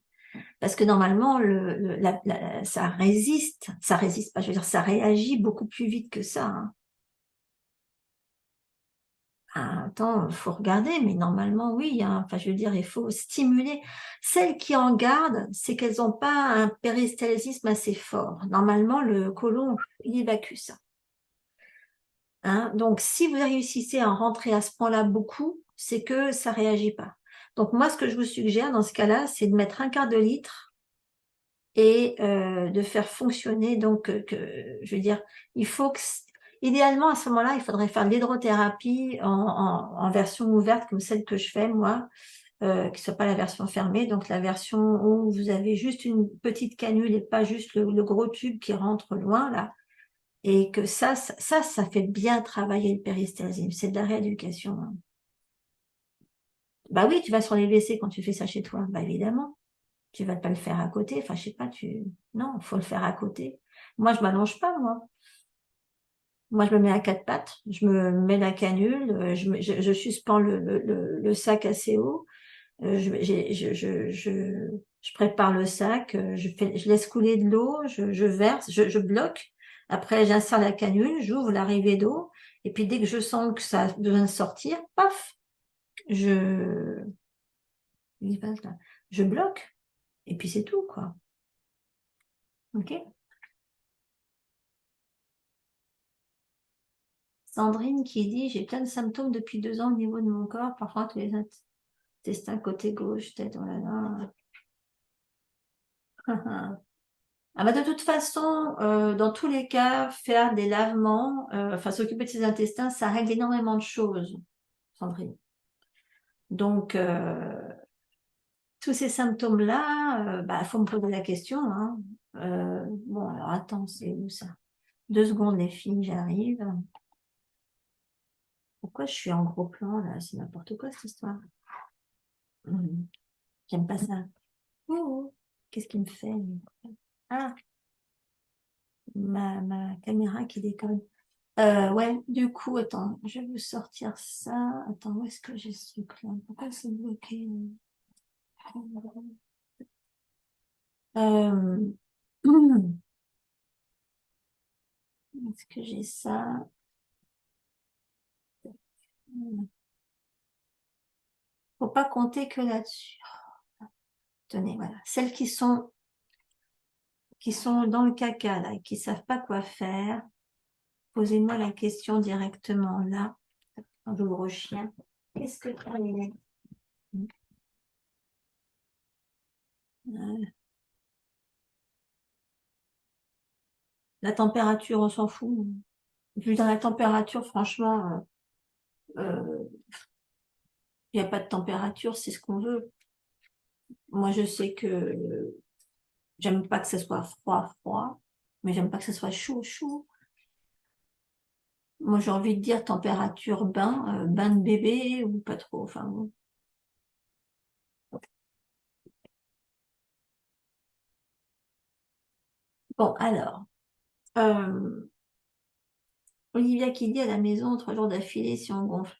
Parce que normalement, ça résiste pas, je veux dire, ça réagit beaucoup plus vite que ça, hein. Ah, attends, il faut regarder, mais normalement, oui, hein. Enfin, je veux dire, il faut stimuler. Celles qui en gardent, c'est qu'elles n'ont pas un péristaltisme assez fort. Normalement, le côlon, il évacue ça, hein. Donc, si vous réussissez à en rentrer à ce point-là beaucoup, c'est que ça réagit pas. Donc moi, ce que je vous suggère dans ce cas-là, c'est de mettre un quart de litre et de faire fonctionner. Donc, je veux dire, il faut que, idéalement à ce moment-là, il faudrait faire de l'hydrothérapie en version ouverte comme celle que je fais moi, qui soit pas la version fermée, donc la version où vous avez juste une petite canule et pas juste le gros tube qui rentre loin là. Et que ça fait bien travailler le péristaltisme. C'est de la rééducation, hein. Bah oui, tu vas sur les WC quand tu fais ça chez toi. Bah évidemment. Tu vas pas le faire à côté. Enfin, je sais pas, non, faut le faire à côté. Moi, je m'allonge pas, moi. Moi, je me mets à quatre pattes. Je me mets la canule. Je suspends le sac assez haut. Je prépare le sac. Je laisse couler de l'eau. Je verse. Je bloque. Après, j'insère la canule. J'ouvre l'arrivée d'eau. Et puis, dès que je sens que ça a besoin de sortir, paf, je, il se passe là. Je bloque. Et puis, c'est tout, quoi. OK? Sandrine qui dit, j'ai plein de symptômes depuis 2 ans au niveau de mon corps, parfois tous les intestins côté gauche, tête, oh là là. Ah bah de toute façon, dans tous les cas, faire des lavements, enfin s'occuper de ses intestins, ça règle énormément de choses, Sandrine. Donc, tous ces symptômes-là, bah, faut me poser la question, hein. Bon, alors attends, c'est où ça? 2 secondes, les filles, j'arrive. Pourquoi je suis en gros plan là? C'est n'importe quoi cette histoire. Hum, J'aime pas ça. Oh, qu'est-ce qu'il me fait, lui? Ah, ma caméra qui déconne. Ouais, du coup, attends, je vais vous sortir ça. Attends, où est-ce que j'ai ce truc-là? Pourquoi c'est bloqué? Euh, Est-ce que j'ai ça? Faut pas compter que là-dessus. Tenez, voilà. Celles qui sont dans le caca, là, et qui savent pas quoi faire, posez-moi la question directement là. Un gros chien. Qu'est-ce que tu as? La température, on s'en fout. Vu dans la température, franchement, il n'y a pas de température, c'est ce qu'on veut. Moi, je sais que j'aime pas que ce soit froid, froid, mais j'aime pas que ce soit chaud, chaud. Moi, j'ai envie de dire température bain, bain de bébé ou pas trop. Enfin, bon. Bon, alors, euh, Olivia qui dit à la maison 3 jours d'affilée si on gonfle.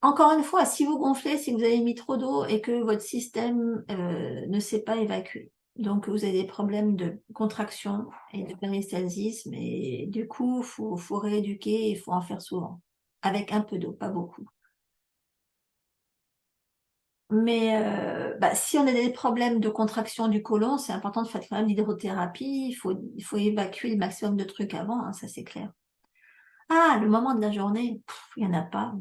Encore une fois, si vous gonflez, c'est que vous avez mis trop d'eau et que votre système ne sait pas évacuer. Donc, vous avez des problèmes de contraction et de péristaltisme. Et du coup, faut rééduquer et il faut en faire souvent. Avec un peu d'eau, pas beaucoup. Mais bah, si on a des problèmes de contraction du côlon, c'est important de faire quand même l'hydrothérapie. Il faut évacuer le maximum de trucs avant, hein, ça c'est clair. Ah, le moment de la journée, il n'y en a pas.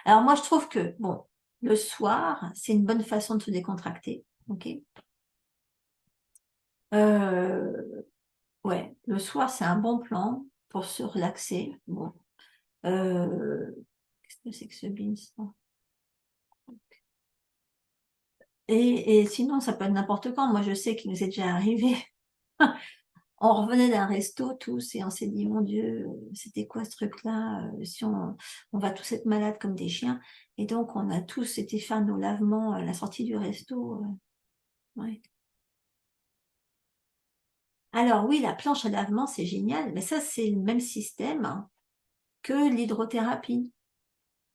Alors moi, je trouve que, bon, le soir, c'est une bonne façon de se décontracter. Ok. Euh, ouais, le soir, c'est un bon plan pour se relaxer. Bon. Qu'est-ce que c'est que ce beans, ça? Et sinon, ça peut être n'importe quand. Moi, je sais qu'il nous est déjà arrivé. On revenait d'un resto tous et on s'est dit, mon Dieu, c'était quoi ce truc-là? Si on va tous être malades comme des chiens. Et donc, on a tous été faire nos lavements à la sortie du resto. Ouais. Alors oui, la planche à lavement, c'est génial, mais ça, c'est le même système, hein, que l'hydrothérapie.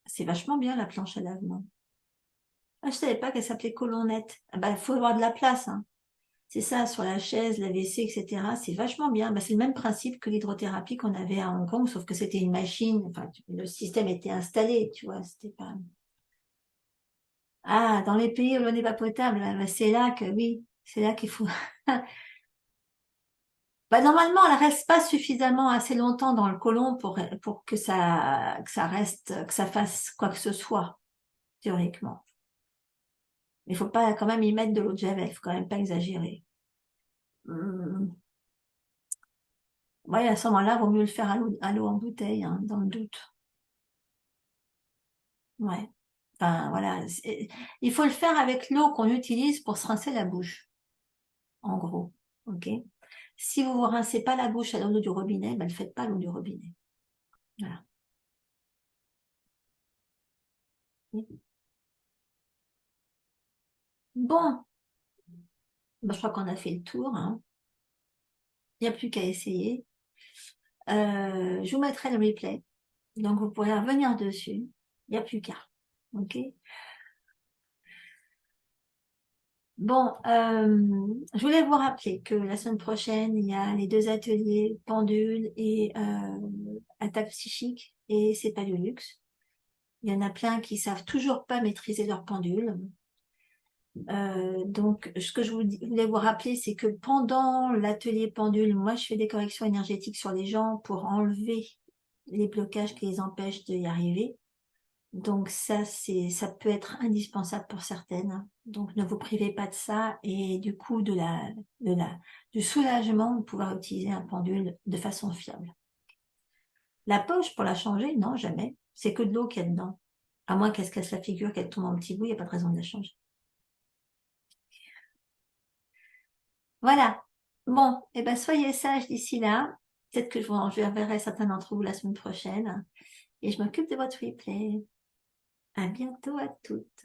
C'est vachement bien, la planche à lavement. Ah, je savais pas qu'elle s'appelait colonnette. Ah bah, faut avoir de la place, hein. C'est ça, sur la chaise, la WC, etc. C'est vachement bien. Bah, c'est le même principe que l'hydrothérapie qu'on avait à Hong Kong, sauf que c'était une machine. Enfin, le système était installé, tu vois. C'était pas. Ah, dans les pays où l'eau n'est pas potable, bah, c'est là que, oui, c'est là qu'il faut. Bah, normalement, elle reste pas suffisamment assez longtemps dans le côlon pour que ça reste, que ça fasse quoi que ce soit, théoriquement. Il faut pas quand même y mettre de l'eau de javel, il faut quand même pas exagérer. Hum, Ouais, à ce moment-là, vaut mieux le faire à l'eau en bouteille, hein, dans le doute. Ouais. Enfin, voilà. Il faut le faire avec l'eau qu'on utilise pour se rincer la bouche, en gros. OK? Si vous vous rincez pas la bouche à l'eau du robinet, ben, ne faites pas à l'eau du robinet. Voilà. Bon, ben, je crois qu'on a fait le tour, hein. Il n'y a plus qu'à essayer. Je vous mettrai le replay, donc vous pourrez revenir dessus. Il n'y a plus qu'à. OK? Bon, je voulais vous rappeler que la semaine prochaine, il y a les 2 ateliers pendule et attaque psychique, et c'est pas du luxe. Il y en a plein qui savent toujours pas maîtriser leur pendule. Donc, ce que je voulais vous rappeler, c'est que pendant l'atelier pendule, moi, je fais des corrections énergétiques sur les gens pour enlever les blocages qui les empêchent d'y arriver. Donc ça peut être indispensable pour certaines. Donc ne vous privez pas de ça et du coup du soulagement de pouvoir utiliser un pendule de façon fiable. La poche pour la changer, non, jamais. C'est que de l'eau qu'il y a dedans. À moins qu'elle se casse la figure, qu'elle tombe en petits bouts, il n'y a pas de raison de la changer. Voilà. Bon, et ben soyez sages d'ici là. Peut-être que je verrai certains d'entre vous la semaine prochaine. Et je m'occupe de votre replay. À bientôt à toutes.